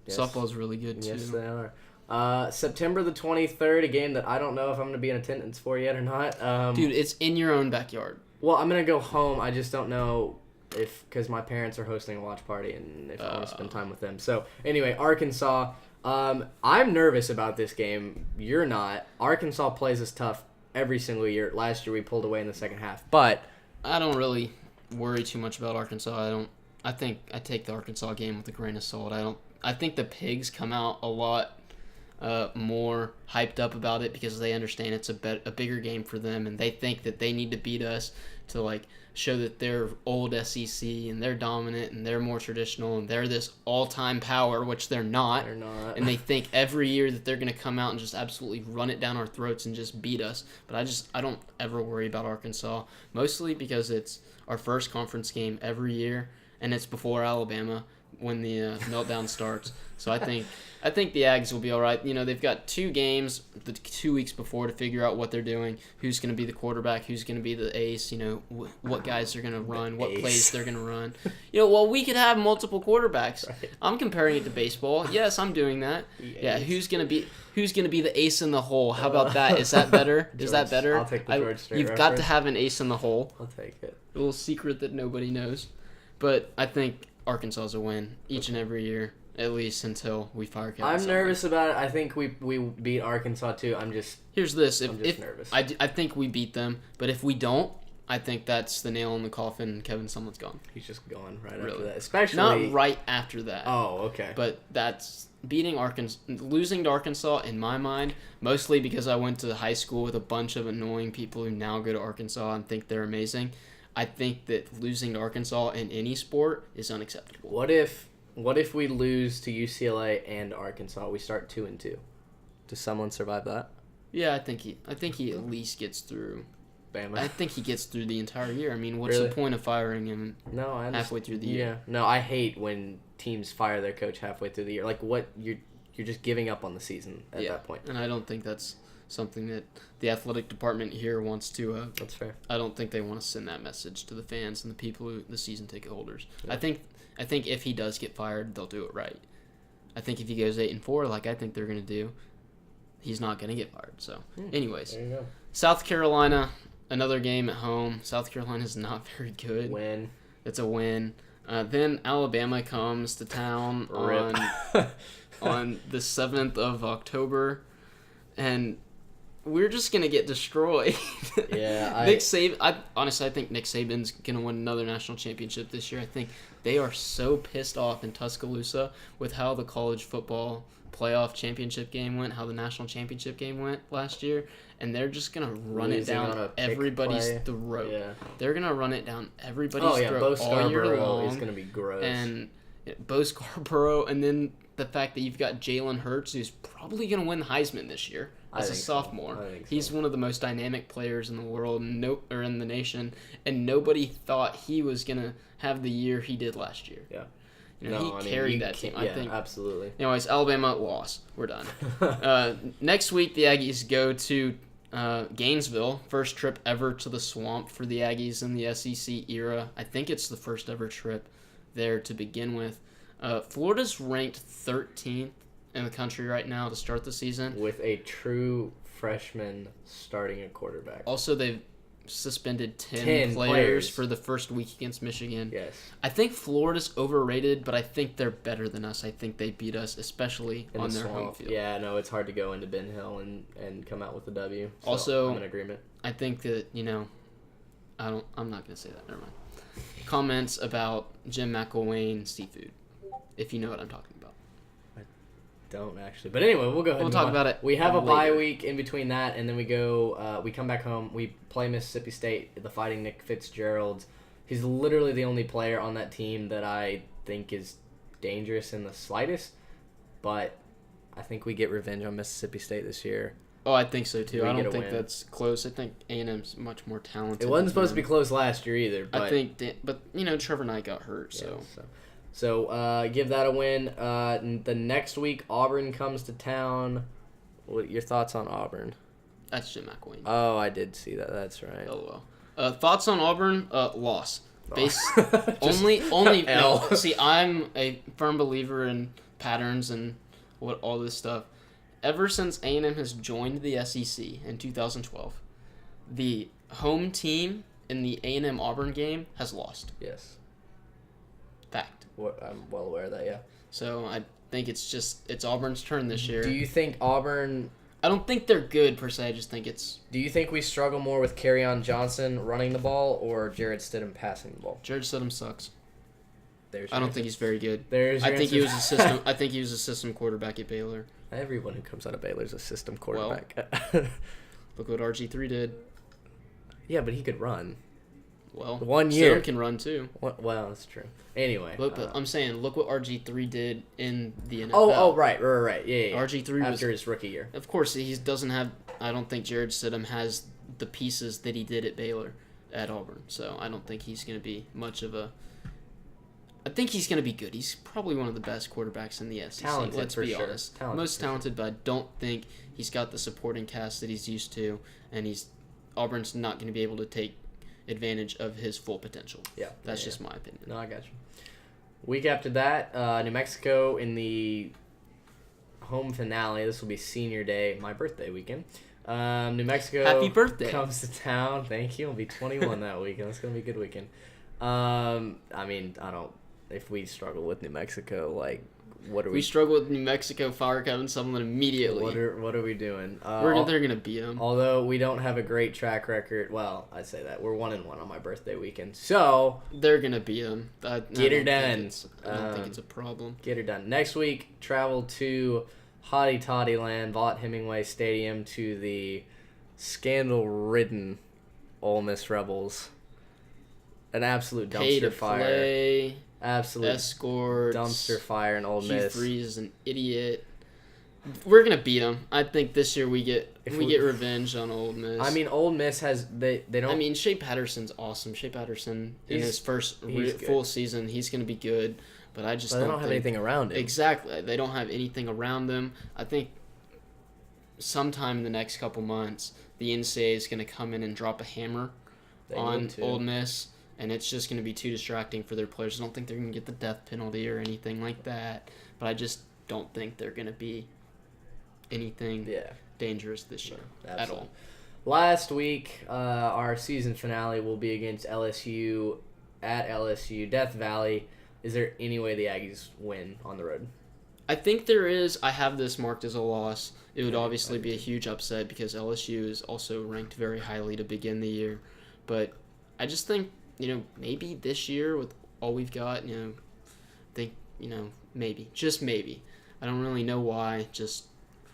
Yes. Softball's really good, too. Yes, they are. September the 23rd, a game that I don't know if I'm going to be in attendance for yet or not. Dude, it's in your own backyard. Well, I'm going to go home. I just don't know because my parents are hosting a watch party and if I want to spend time with them. So, anyway, Arkansas. I'm nervous about this game. You're not. Arkansas plays us tough every single year. Last year we pulled away in the second half. But I don't really worry too much about Arkansas. I think I take the Arkansas game with a grain of salt. I think the Pigs come out a lot more hyped up about it because they understand it's a bigger game for them, and they think that they need to beat us to show that they're old SEC and they're dominant and they're more traditional and they're this all-time power, which they're not. They're not. And they think every year that they're going to come out and just absolutely run it down our throats and just beat us. But I don't ever worry about Arkansas, mostly because it's our first conference game every year and it's before Alabama. when the meltdown starts. So I think the Aggies will be all right. They've got 2 games, the 2 weeks before, to figure out what they're doing, who's going to be the quarterback, who's going to be the ace, what guys they're going to run, what plays they're going to run. We could have multiple quarterbacks. Right. I'm comparing it to baseball. Yes, I'm doing that. Yeah, who's going to be the ace in the hole? How about that? Is that better? George, Is that better? I'll take the George Strait You've got to have an ace in the hole. I'll take it. A little secret that nobody knows. But I think Arkansas is a win each and every year, at least until we fire Kevin I'm Sumlin. nervous about it. I think we beat Arkansas too. Here's this. I'm just nervous. I think we beat them, but if we don't, I think that's the nail in the coffin and Kevin Sumlin's gone. He's just gone right after that. Especially not right after that. Oh, okay. But that's losing to Arkansas in my mind, mostly because I went to high school with a bunch of annoying people who now go to Arkansas and think they're amazing. I think that losing to Arkansas in any sport is unacceptable. What if we lose to UCLA and Arkansas? We start 2-2. Does someone survive that? Yeah, I think he at least gets through. Bama. I think he gets through the entire year. I mean, what's the point of firing him halfway through the year? Yeah. No, I hate when teams fire their coach halfway through the year. Like, what you're just giving up on the season at that point. And I don't think that's something that the athletic department here wants to. That's fair. I don't think they want to send that message to the fans and the people the season ticket holders. Yeah. I think if he does get fired, they'll do it right. I think if he goes 8-4, like I think they're gonna do, he's not gonna get fired. So, anyways, there you go. South Carolina, another game at home. South Carolina's not very good. Win. It's a win. Then Alabama comes to town on the 7th of October, and we're just gonna get destroyed. Yeah, Nick Saban. I think Nick Saban's gonna win another national championship this year. I think they are so pissed off in Tuscaloosa with how the college football playoff championship game went, how the national championship game went last year, and they're just gonna run it down everybody's throat. Yeah. They're gonna run it down everybody's throat Bo all year long. Is gonna be gross. And Bo Scarborough, and then the fact that you've got Jalen Hurts, who's probably gonna win the Heisman this year as a sophomore. He's one of the most dynamic players in the world, or in the nation, and nobody thought he was gonna have the year he did last year. Yeah. He carried that team. I think. Absolutely. Anyways, Alabama lost. We're done. Next week, the Aggies go to Gainesville. First trip ever to the Swamp for the Aggies in the SEC era. I think it's the first ever trip there to begin with. Florida's ranked 13th in the country right now to start the season. With a true freshman starting a quarterback. Also, they've suspended 10 players for the first week against Michigan. Yes. I think Florida's overrated, but I think they're better than us. I think they beat us, especially on their home field. Yeah, no, it's hard to go into Ben Hill and come out with a W. So also, I'm in agreement. I think that, I'm not going to say that. Never mind. Comments about Jim McElwain seafood, if you know what I'm talking about. Don't actually, but anyway, we'll go ahead. We'll talk about it. We have a bye week in between that, and then we go. We come back home. We play Mississippi State, the Fighting Nick Fitzgerald. He's literally the only player on that team that I think is dangerous in the slightest. But I think we get revenge on Mississippi State this year. Oh, I think so too. I don't think that's close. I think A&M's much more talented. It wasn't supposed to be close last year either. But I think, Trevor Knight got hurt, so. So give that a win. The next week, Auburn comes to town. What your thoughts on Auburn? That's Jim McElwain. Oh, I did see that. That's right. LOL. Thoughts on Auburn? Loss. Only. No, see, I'm a firm believer in patterns and all this stuff. Ever since A&M has joined the SEC in 2012, the home team in the A&M Auburn game has lost. Yes. Fact. I'm well aware of that, yeah. So I think it's Auburn's turn this year. Do you think Auburn... I don't think they're good, per se. I just think it's... Do you think we struggle more with Kerryon Johnson running the ball or Jared Stidham passing the ball? Jared Stidham sucks. I don't think he's very good. I think he was a system quarterback at Baylor. Everyone who comes out of Baylor is a system quarterback. Well, look what RG3 did. Yeah, but he could run. Well, 1 year. Stidham can run too. Well, that's true. Anyway. But I'm saying, look what RG3 did in the NFL. Oh, right. Yeah. RG3 after his rookie year. Of course, he doesn't have... I don't think Jared Stidham has the pieces that he did at Baylor at Auburn. So I don't think he's going to be much of a I think he's going to be good. He's probably one of the best quarterbacks in the SEC. Talented, let's for be sure. honest. Talented Most for sure. talented, but I don't think he's got the supporting cast that he's used to, and Auburn's not going to be able to take advantage of his full potential. Yeah. That's just my opinion. No, I got you. Week after that, New Mexico in the home finale. This will be senior day, my birthday weekend. New Mexico Happy birthday. Comes to town. Thank you. I'll be 21 that weekend. It's going to be a good weekend. I mean, if we struggle with New Mexico, like, what are If we struggle with New Mexico, fire Kevin Sumlin immediately. What are we doing? They're going to beat them. Although we don't have a great track record. Well, I say that. We're 1-1 on my birthday weekend. So They're going to beat them. Get her done. I don't think it's a problem. Get her done. Next week, travel to Hottie Toddy Land, Vaught Hemingway Stadium, to the scandal-ridden Ole Miss Rebels. An absolute Pay to dumpster fire. play, Absolute escorts, dumpster fire in Ole Hugh Miss. Freeze is an idiot. We're gonna beat them. I think this year we get revenge on Ole Miss. I mean, Ole Miss has they don't. I mean, Shea Patterson's awesome. Shea Patterson in his first full season, he's gonna be good. But I just they don't have anything around him. Exactly, they don't have anything around them. I think sometime in the next couple months, the NCAA is gonna come in and drop a hammer on Ole Miss. And it's just going to be too distracting for their players. I don't think they're going to get the death penalty or anything like that. But I just don't think they're going to be anything dangerous this year at all. Last week, our season finale will be against LSU at LSU, Death Valley. Is there any way the Aggies win on the road? I think there is. I have this marked as a loss. It would obviously be a huge upset because LSU is also ranked very highly to begin the year. But I just think, maybe this year with all we've got, maybe. Just maybe. I don't really know why. Just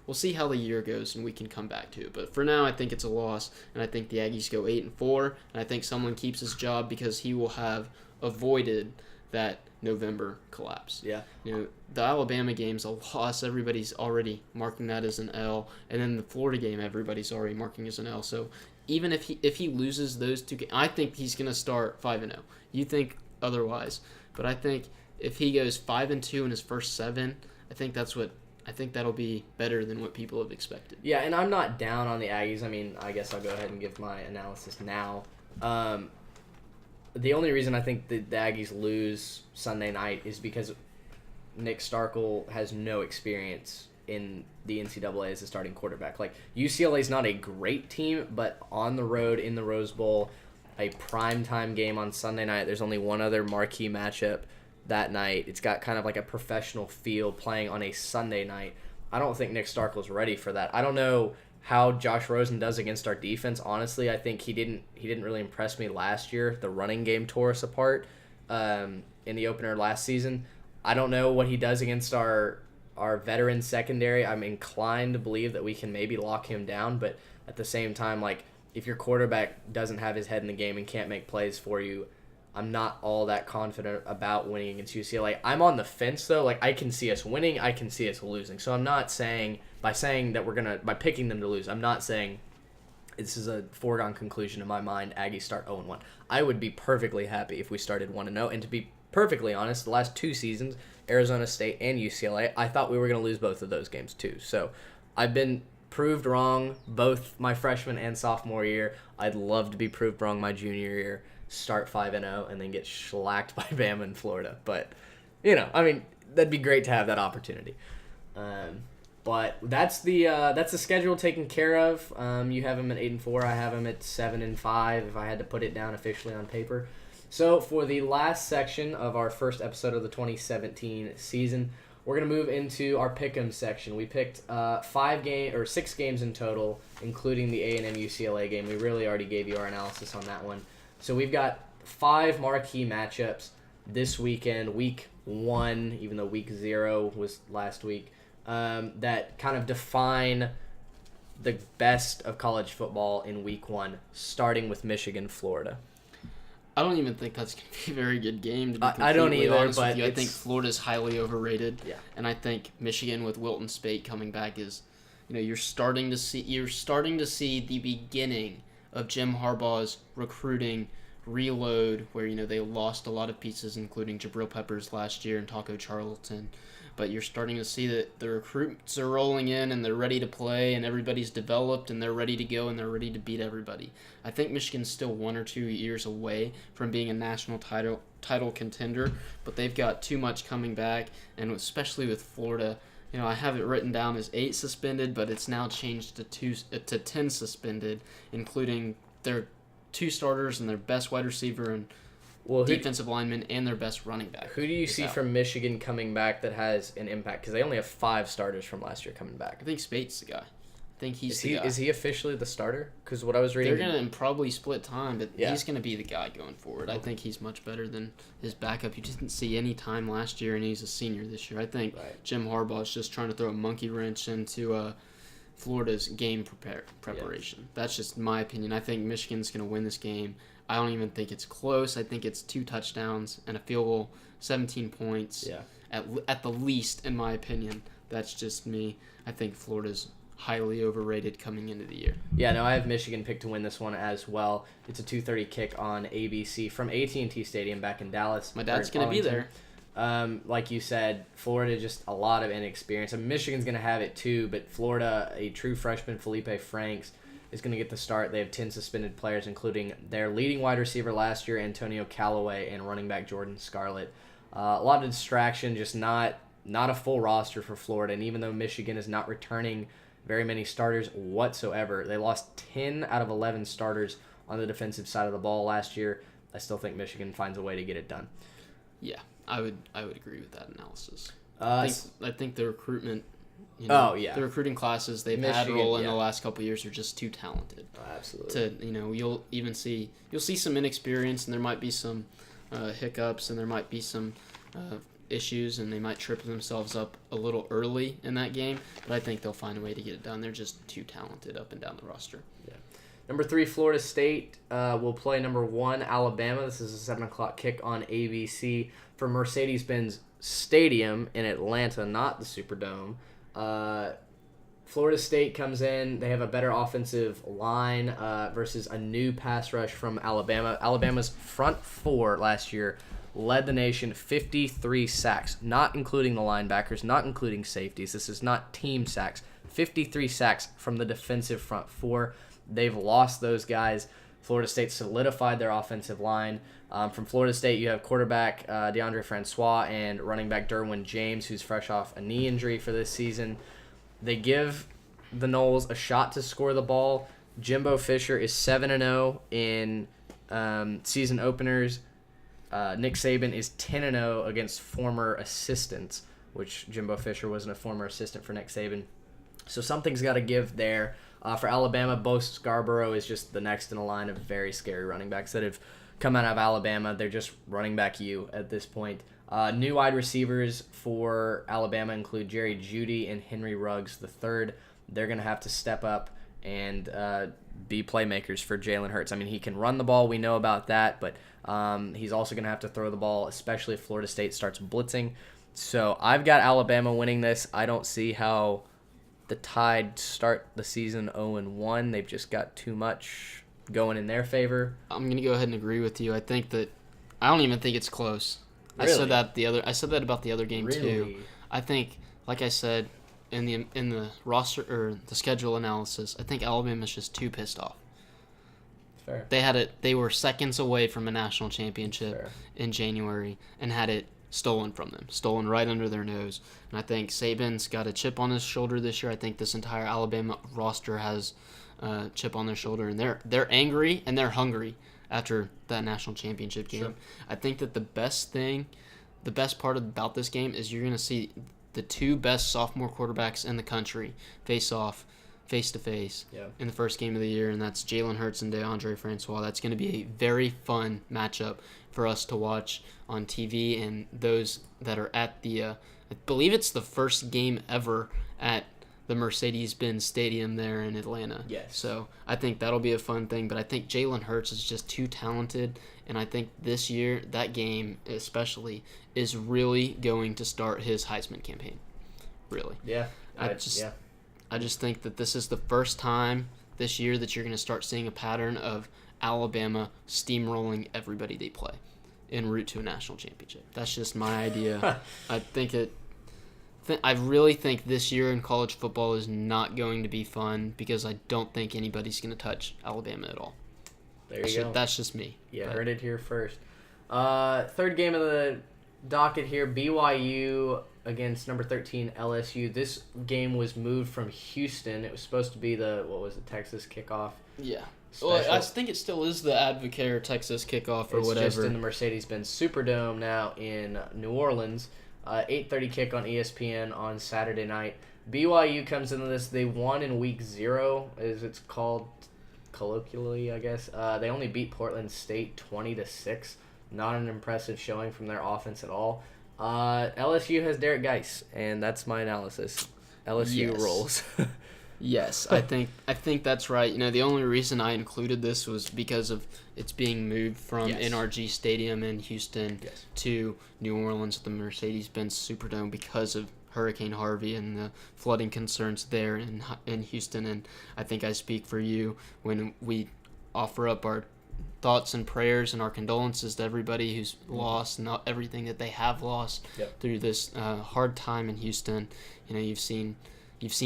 we'll see how the year goes and we can come back to it. But for now, I think it's a loss, and I think the Aggies go 8-4, and I think someone keeps his job because he will have avoided that November collapse. Yeah. The Alabama game's a loss. Everybody's already marking that as an L, and then the Florida game, everybody's already marking as an L. So even if he loses those two games, I think he's going to start 5-0. You think otherwise, but I think if he goes 5-2 in his first 7, I think that'll be better than what people have expected. Yeah, and I'm not down on the Aggies. I mean, I guess I'll go ahead and give my analysis now. The only reason I think the Aggies lose Sunday night is because Nick Starkel has no experience in the NCAA as a starting quarterback. Like, UCLA's not a great team, but on the road in the Rose Bowl, a primetime game on Sunday night, there's only one other marquee matchup that night. It's got kind of like a professional feel playing on a Sunday night. I don't think Nick Starkel's ready for that. I don't know how Josh Rosen does against our defense. Honestly, I think he didn't really impress me last year. The running game tore us apart in the opener last season. I don't know what he does against our veteran secondary. I'm inclined to believe that we can maybe lock him down, but at the same time, like, if your quarterback doesn't have his head in the game and can't make plays for you, I'm not all that confident about winning against UCLA. I'm on the fence, though. Like, I can see us winning, I can see us losing. So I'm not saying, by picking them to lose, I'm not saying this is a foregone conclusion in my mind, Aggies start 0-1. I would be perfectly happy if we started 1-0, and to be perfectly honest, the last 2 seasons, Arizona State and UCLA, I thought we were going to lose both of those games too. So I've been proved wrong both my freshman and sophomore year. I'd love to be proved wrong my junior year, start 5-0, and then get shellacked by Bama in Florida. But, that'd be great to have that opportunity. But that's the schedule taken care of. You have them at 8-4. I have them at 7-5 if I had to put it down officially on paper. So for the last section of our first episode of the 2017 season, we're going to move into our pick'em section. We picked 6 games in total, including the A&M UCLA game. We really already gave you our analysis on that one. So we've got 5 marquee matchups this weekend, week 1, even though week 0 was last week, that kind of define the best of college football in week 1, starting with Michigan, Florida. I don't even think that's going to be a very good game, to be I don't either, honest but with you. I think Florida's highly overrated. Yeah. And I think Michigan with Wilton Spate coming back is, you're starting to see the beginning of Jim Harbaugh's recruiting reload where, they lost a lot of pieces, including Jabril Peppers last year and Taco Charlton. But you're starting to see that the recruits are rolling in and they're ready to play and everybody's developed and they're ready to go and they're ready to beat everybody. I think Michigan's still 1 or 2 years away from being a national title contender, but they've got too much coming back, and especially with Florida. I have it written down as 8 suspended, but it's now changed to 10 suspended, including their 2 starters and their best wide receiver and defensive lineman and their best running back. Who do you see from Michigan coming back that has an impact? Because they only have 5 starters from last year coming back. I think Spate's the guy. I think he's the guy. Is he officially the starter? Because what I was reading... They're going to probably split time, but he's going to be the guy going forward. I think he's much better than his backup. You didn't see any time last year, and he's a senior this year. I think Jim Harbaugh is just trying to throw a monkey wrench into Florida's game preparation. Yes. That's just my opinion. I think Michigan's going to win this game. I don't even think it's close. I think it's 2 touchdowns and a field goal, 17 points at the least, in my opinion. That's just me. I think Florida's highly overrated coming into the year. Yeah, no, I have Michigan picked to win this one as well. It's a 2:30 kick on ABC from AT&T Stadium back in Dallas. My dad's going to be there. Like you said, Florida, just a lot of inexperience. Michigan's going to have it too, but Florida, a true freshman, Felipe Franks, is going to get the start. They have 10 suspended players, including their leading wide receiver last year, Antonio Callaway, and running back Jordan Scarlett. A lot of distraction, just not a full roster for Florida. And even though Michigan is not returning very many starters whatsoever, they lost 10 out of 11 starters on the defensive side of the ball last year. I still think Michigan finds a way to get it done. Yeah, I would agree with that analysis. I think the recruitment... the recruiting classes they've had roll in the last couple of years are just too talented. Absolutely. You'll see some inexperience, and there might be some hiccups, and there might be some issues, and they might trip themselves up a little early in that game. But I think they'll find a way to get it done. They're just too talented up and down the roster. Yeah. Number 3, Florida State will play number 1, Alabama. This is a 7:00 kick on ABC from Mercedes-Benz Stadium in Atlanta, not the Superdome. Florida State comes in. They have a better offensive line versus a new pass rush from Alabama. Alabama's front 4 last year led the nation, 53 sacks, not including the linebackers, not including safeties. This is not team sacks. 53 sacks from the defensive front 4. They've lost those guys. Florida State solidified their offensive line. From Florida State, you have quarterback DeAndre Francois and running back Derwin James, who's fresh off a knee injury for this season. They give the Noles a shot to score the ball. Jimbo Fisher is 7-0 in season openers. Nick Saban is 10-0 against former assistants, which Jimbo Fisher wasn't a former assistant for Nick Saban. So something's got to give there. For Alabama, Bo Scarborough is just the next in a line of very scary running backs that have come out of Alabama. They're just running back you at this point. New wide receivers for Alabama include Jerry Jeudy and Henry Ruggs III. They're going to have to step up and be playmakers for Jalen Hurts. I mean, he can run the ball. We know about that, but he's also going to have to throw the ball, especially if Florida State starts blitzing. So I've got Alabama winning this. I don't see how the Tide start the season 0-1. They've just got too much going in their favor. I'm going to go ahead and agree with you. I don't even think it's close. Really? I said that about the other game too. I think, like I said in the roster or the schedule analysis, I think Alabama's just too pissed off. Fair. They were seconds away from a national championship in January and had it stolen from them, stolen right under their nose. And I think Saban's got a chip on his shoulder this year. I think this entire Alabama roster has a chip on their shoulder, and they're angry and they're hungry after that national championship game. Sure. I think that the best part about this game is you're going to see the 2 best sophomore quarterbacks in the country face off face-to-face in the first game of the year, and that's Jalen Hurts and DeAndre Francois. That's going to be a very fun matchup for us to watch on TV, and those that are at the I believe it's the first game ever at the Mercedes-Benz Stadium there in Atlanta. Yes. So I think that'll be a fun thing, but I think Jalen Hurts is just too talented, and I think this year, that game especially, is really going to start his Heisman campaign. Really. Yeah. I just think that this is the first time this year that you're going to start seeing a pattern of Alabama steamrolling everybody they play en route to a national championship. That's just my idea. I really think this year in college football is not going to be fun because I don't think anybody's going to touch Alabama at all. There you go. That's just me. Yeah, heard it here first. Third game of the docket here, BYU against number 13 LSU. This game was moved from Houston. It was supposed to be the Texas kickoff. Yeah. Special. Well, I think it still is the Advocare Texas kickoff or whatever. It's just in the Mercedes-Benz Superdome now in New Orleans. 8:30 kick on ESPN on Saturday night. BYU comes into this. They won in week 0, as it's called colloquially, I guess. They only beat Portland State 20-6. Not an impressive showing from their offense at all. LSU has Derek Geis, and that's my analysis. LSU rolls. Yes, I think that's right. You know, the only reason I included this was because of it's being moved from NRG Stadium in Houston to New Orleans at the Mercedes-Benz Superdome because of Hurricane Harvey and the flooding concerns there in Houston. And I think I speak for you when we offer up our thoughts and prayers and our condolences to everybody who's lost and everything that they have lost through this hard time in Houston. You know, you've seen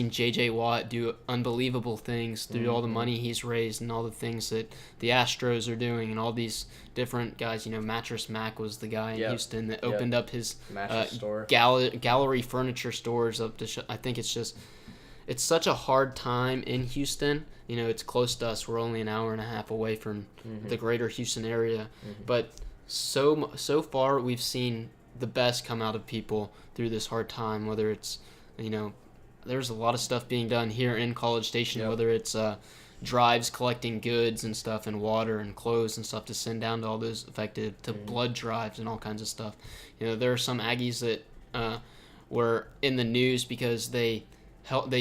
J.J. Watt do unbelievable things through all the money he's raised and all the things that the Astros are doing and all these different guys. You know, Mattress Mac was the guy in Houston that opened up his gallery furniture stores up to I think it's such a hard time in Houston. You know, it's close to us. We're only an hour and a half away from the greater Houston area. But so far we've seen the best come out of people through this hard time, whether it's, you know, there's a lot of stuff being done here in College Station, whether it's drives collecting goods and stuff and water and clothes and stuff to send down to all those affected, to blood drives and all kinds of stuff. You know, there are some Aggies that were in the news because they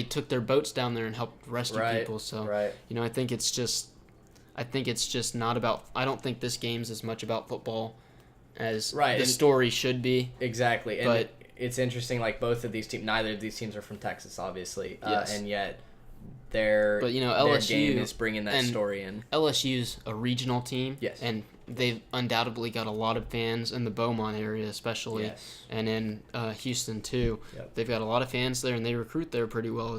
took their boats down there and helped rescue people. So, you know, I think it's just not about – I don't think this game's as much about football as the story should be. Exactly. But it's interesting, like both of these teams, neither of these teams are from Texas, obviously, and yet their game is bringing that story in. LSU's a regional team, and they've undoubtedly got a lot of fans in the Beaumont area, especially, and in Houston too. They've got a lot of fans there, and they recruit there pretty well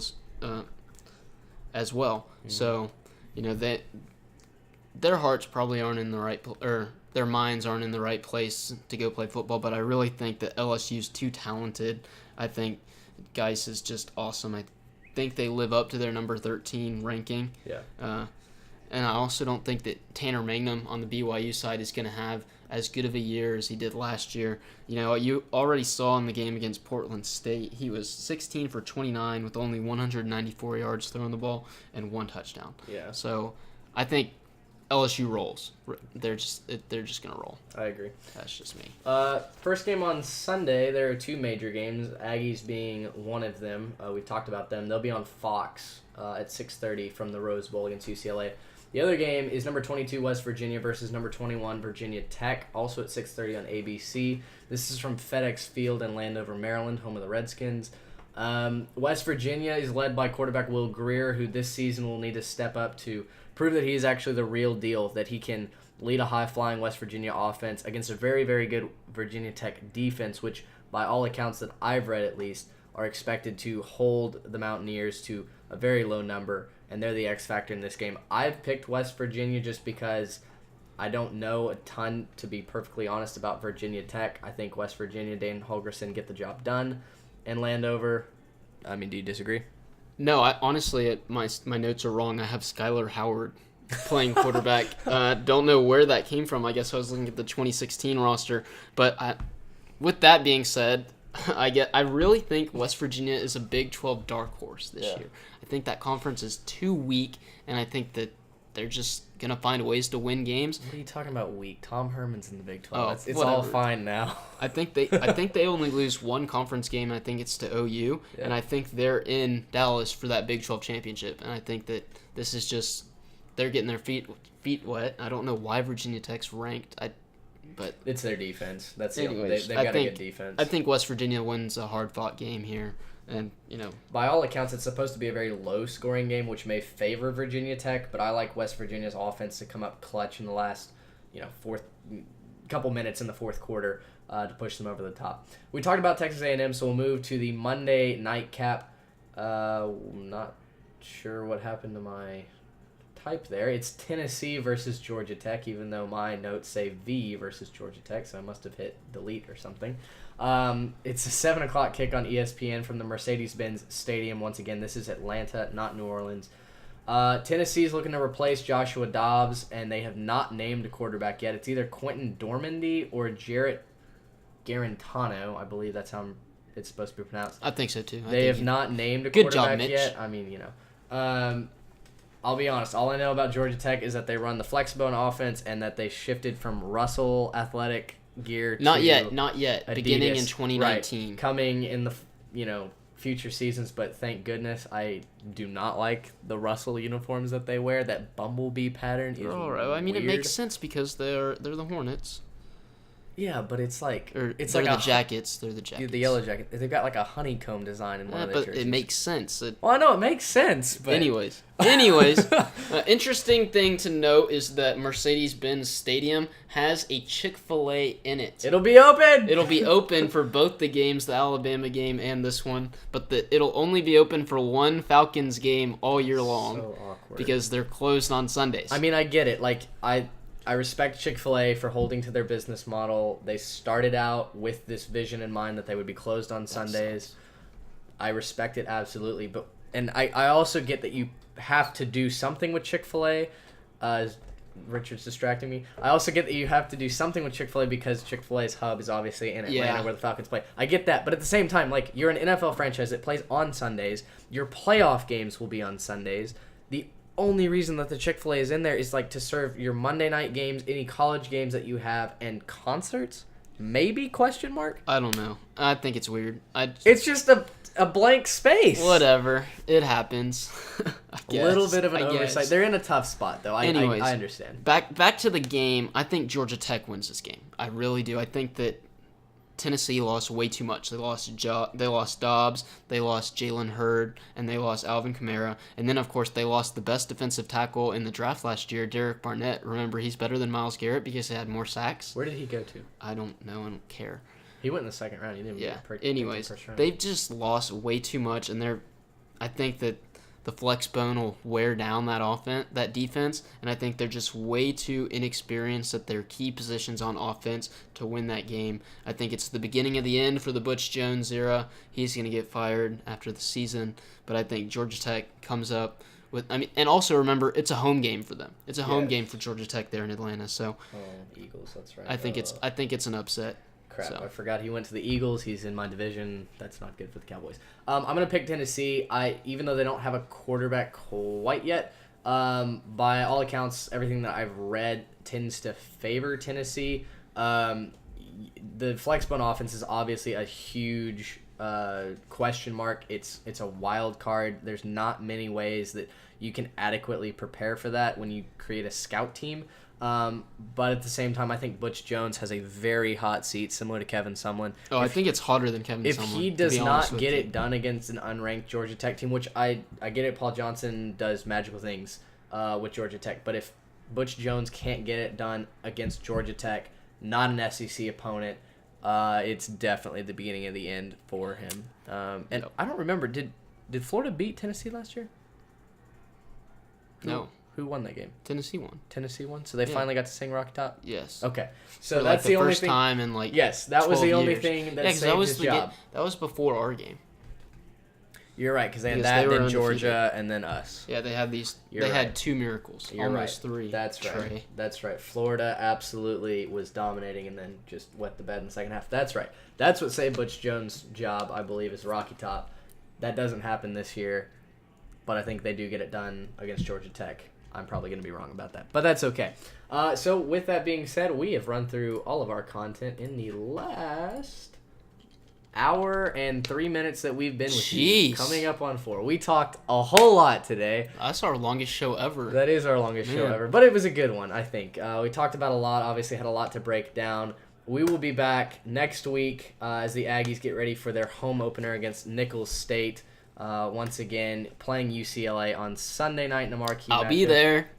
as well. So, you know, their hearts probably aren't in the right or their minds aren't in the right place to go play football, but I really think that LSU's too talented. I think Geis is just awesome. I think they live up to their number 13 ranking. And I also don't think that Tanner Mangum on the BYU side is going to have as good of a year as he did last year. You know, you already saw in the game against Portland State, he was 16 for 29 with only 194 yards throwing the ball and 1 touchdown. So I think LSU rolls. They're just going to roll. I agree. That's just me. First game on Sunday, there are 2 major games, Aggies being one of them. We talked about them. They'll be on Fox at 6:30 from the Rose Bowl against UCLA. The other game is number 22 West Virginia versus number 21 Virginia Tech, also at 6:30 on ABC. This is from FedEx Field in Landover, Maryland, home of the Redskins. West Virginia is led by quarterback Will Grier, who this season will need to step up to prove that he is actually the real deal, that he can lead a high-flying West Virginia offense against a very, very good Virginia Tech defense, which, by all accounts that I've read at least, are expected to hold the Mountaineers to a very low number, and they're the X factor in this game. I've picked West Virginia just because I don't know a ton, to be perfectly honest, about Virginia Tech. I think West Virginia, Dane Holgerson get the job done, and Landover. I mean, do you disagree? No, honestly, my notes are wrong. I have Skylar Howard playing quarterback. Don't know where that came from. I guess I was looking at the 2016 roster. But with that being said, I really think West Virginia is a Big 12 dark horse this year. I think that conference is too weak, and I think that they're just going to find ways to win games. What are you talking about weak? Tom Herman's in the Big 12. It's all fine now. I think they only lose one conference game, and I think it's to OU, and I think they're in Dallas for that Big 12 championship, and I think that this is just they're getting their feet wet. I don't know why Virginia Tech's ranked. But it's their defense. That's anyways, they've got a good defense. I think West Virginia wins a hard-fought game here. And, by all accounts, it's supposed to be a very low-scoring game, which may favor Virginia Tech, but I like West Virginia's offense to come up clutch in the last, couple minutes in the fourth quarter to push them over the top. We talked about Texas A&M, so we'll move to the Monday nightcap. I'm not sure what happened to my type there. It's Tennessee versus Georgia Tech, even though my notes say V versus Georgia Tech, so I must have hit delete or something. It's a 7 o'clock kick on ESPN from the Mercedes-Benz Stadium. Once again, this is Atlanta, not New Orleans. Tennessee's looking to replace Joshua Dobbs, and they have not named a quarterback yet. It's either Quentin Dormandy or Jarrett Garantano. I believe that's how it's supposed to be pronounced. I think so, too. They have not named a quarterback yet. I mean, I'll be honest. All I know about Georgia Tech is that they run the flexbone offense and that they shifted from Russell athletic gear to not yet. Adidas, Beginning in 2019. Right, coming in the future seasons, but thank goodness I do not like the Russell uniforms that they wear. That bumblebee pattern is right. I mean, weird. it makes sense because they're the Hornets. Yeah, but it's like it's they're like the Jackets. They're the Jackets. The yellow jacket. They've got like a honeycomb design in one of their jerseys. But it makes sense. Well, I know it makes sense, but anyways, interesting thing to note is that Mercedes-Benz Stadium has a Chick-fil-A in it. It'll be open. It'll be open for both the games, the Alabama game and this one, but it'll only be open for one Falcons game all year long. So awkward. Because they're closed on Sundays. I mean, I get it. Like I respect Chick-fil-A for holding to their business model. They started out with this vision in mind that they would be closed on Sundays. I respect it absolutely, and I also get that you have to do something with Chick-fil-A. Richard's distracting me. I also get that you have to do something with Chick-fil-A because Chick-fil-A's hub is obviously in Atlanta where the Falcons play. I get that, but at the same time, like, you're an NFL franchise that plays on Sundays. Your playoff games will be on Sundays. The only reason that the Chick-fil-A is in there is like to serve your Monday night games, any college games that you have, and concerts. Maybe ? I don't know. I think it's weird. It's just a blank space. Whatever. It happens. A little bit of an oversight. They're in a tough spot, though. Anyways, I understand. Back to the game. I think Georgia Tech wins this game. I really do. I think that Tennessee lost way too much. They lost Dobbs, they lost Jalen Hurd, and they lost Alvin Kamara. And then, of course, they lost the best defensive tackle in the draft last year, Derek Barnett. Remember, he's better than Myles Garrett because he had more sacks. Where did he go to? I don't know. I don't care. He went in the second round. He didn't. Anyways, they've just lost way too much, and I think that the flex bone will wear down that defense, and I think they're just way too inexperienced at their key positions on offense to win that game. I think it's the beginning of the end for the Butch Jones era. He's going to get fired after the season, but I think Georgia Tech comes up with. And also remember, it's a home game for them. It's a home game for Georgia Tech there in Atlanta. So, Eagles. That's right. I think it's an upset. Crap, I forgot he went to the Eagles. He's in my division. That's not good for the Cowboys. I'm going to pick Tennessee. Even though they don't have a quarterback quite yet, by all accounts, everything that I've read tends to favor Tennessee. The flexbone offense is obviously a huge question mark. It's a wild card. There's not many ways that you can adequately prepare for that when you create a scout team. But at the same time, I think Butch Jones has a very hot seat, similar to Kevin Sumlin. I think it's hotter than Kevin Sumlin. If he does not get it done against an unranked Georgia Tech team, which I get it, Paul Johnson does magical things with Georgia Tech, but if Butch Jones can't get it done against Georgia Tech, not an SEC opponent, it's definitely the beginning of the end for him. And I don't remember, did Florida beat Tennessee last year? No. Who won that game? Tennessee won. Tennessee won? So they finally got to sing Rocky Top? Yes. Okay. So for that's the only first thing. time in yes, that was the only years. thing that saved his job. That was before our game. You're right, because they had that, then Georgia, and then us. Yeah, they had these. They had two miracles, almost three. That's right. That's right. Florida absolutely was dominating, and then just wet the bed in the second half. That's right. That's what saved Butch Jones' job, I believe, is Rocky Top. That doesn't happen this year, but I think they do get it done against Georgia Tech. I'm probably going to be wrong about that, but that's okay. So with that being said, we have run through all of our content in the last hour and 3 minutes that we've been with you. Coming up on 4. We talked a whole lot today. That's our longest show ever. That is our longest show ever, but it was a good one, I think. We talked about a lot, obviously had a lot to break down. We will be back next week as the Aggies get ready for their home opener against Nicholls State. Once again, playing UCLA on Sunday night in a marquee I'll matchup. be there.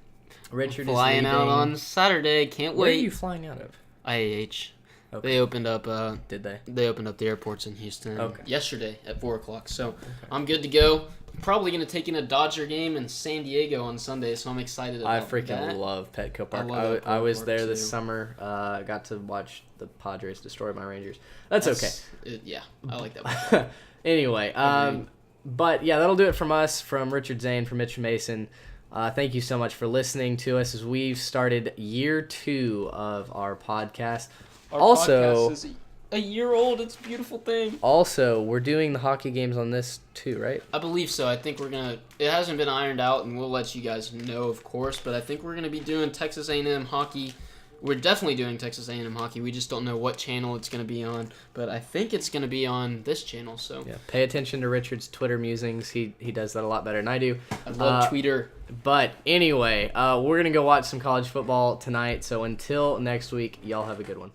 Richard I'm flying is out leaving. on Saturday. Can't Where wait. are you flying out of? IAH. Okay. They opened up. Did they? They opened up the airports in Houston yesterday at 4:00. So I'm good to go. I'm probably gonna take in a Dodger game in San Diego on Sunday. So I'm excited about I freaking that. love Petco Park. love I was Petco there Park, this too. summer. Got to watch the Padres destroy my Rangers. That's okay. Yeah, I like that. Anyway, but yeah, that'll do it from us, from Richard Zane, from Mitch Mason. Thank you so much for listening to us as we've started year 2 of our podcast. Our Also, podcast is a year old. It's a beautiful thing. Also, we're doing the hockey games on this too, right? I believe so. I think we're gonna. It hasn't been ironed out, and we'll let you guys know, of course. But I think we're gonna be doing Texas A&M hockey. We're definitely doing Texas A&M hockey. We just don't know what channel it's gonna be on. But I think it's gonna be on this channel. So Yeah. Pay attention to Richard's Twitter musings. He does that a lot better than I do. I love Twitter. But anyway, we're gonna go watch some college football tonight. So until next week, y'all have a good one.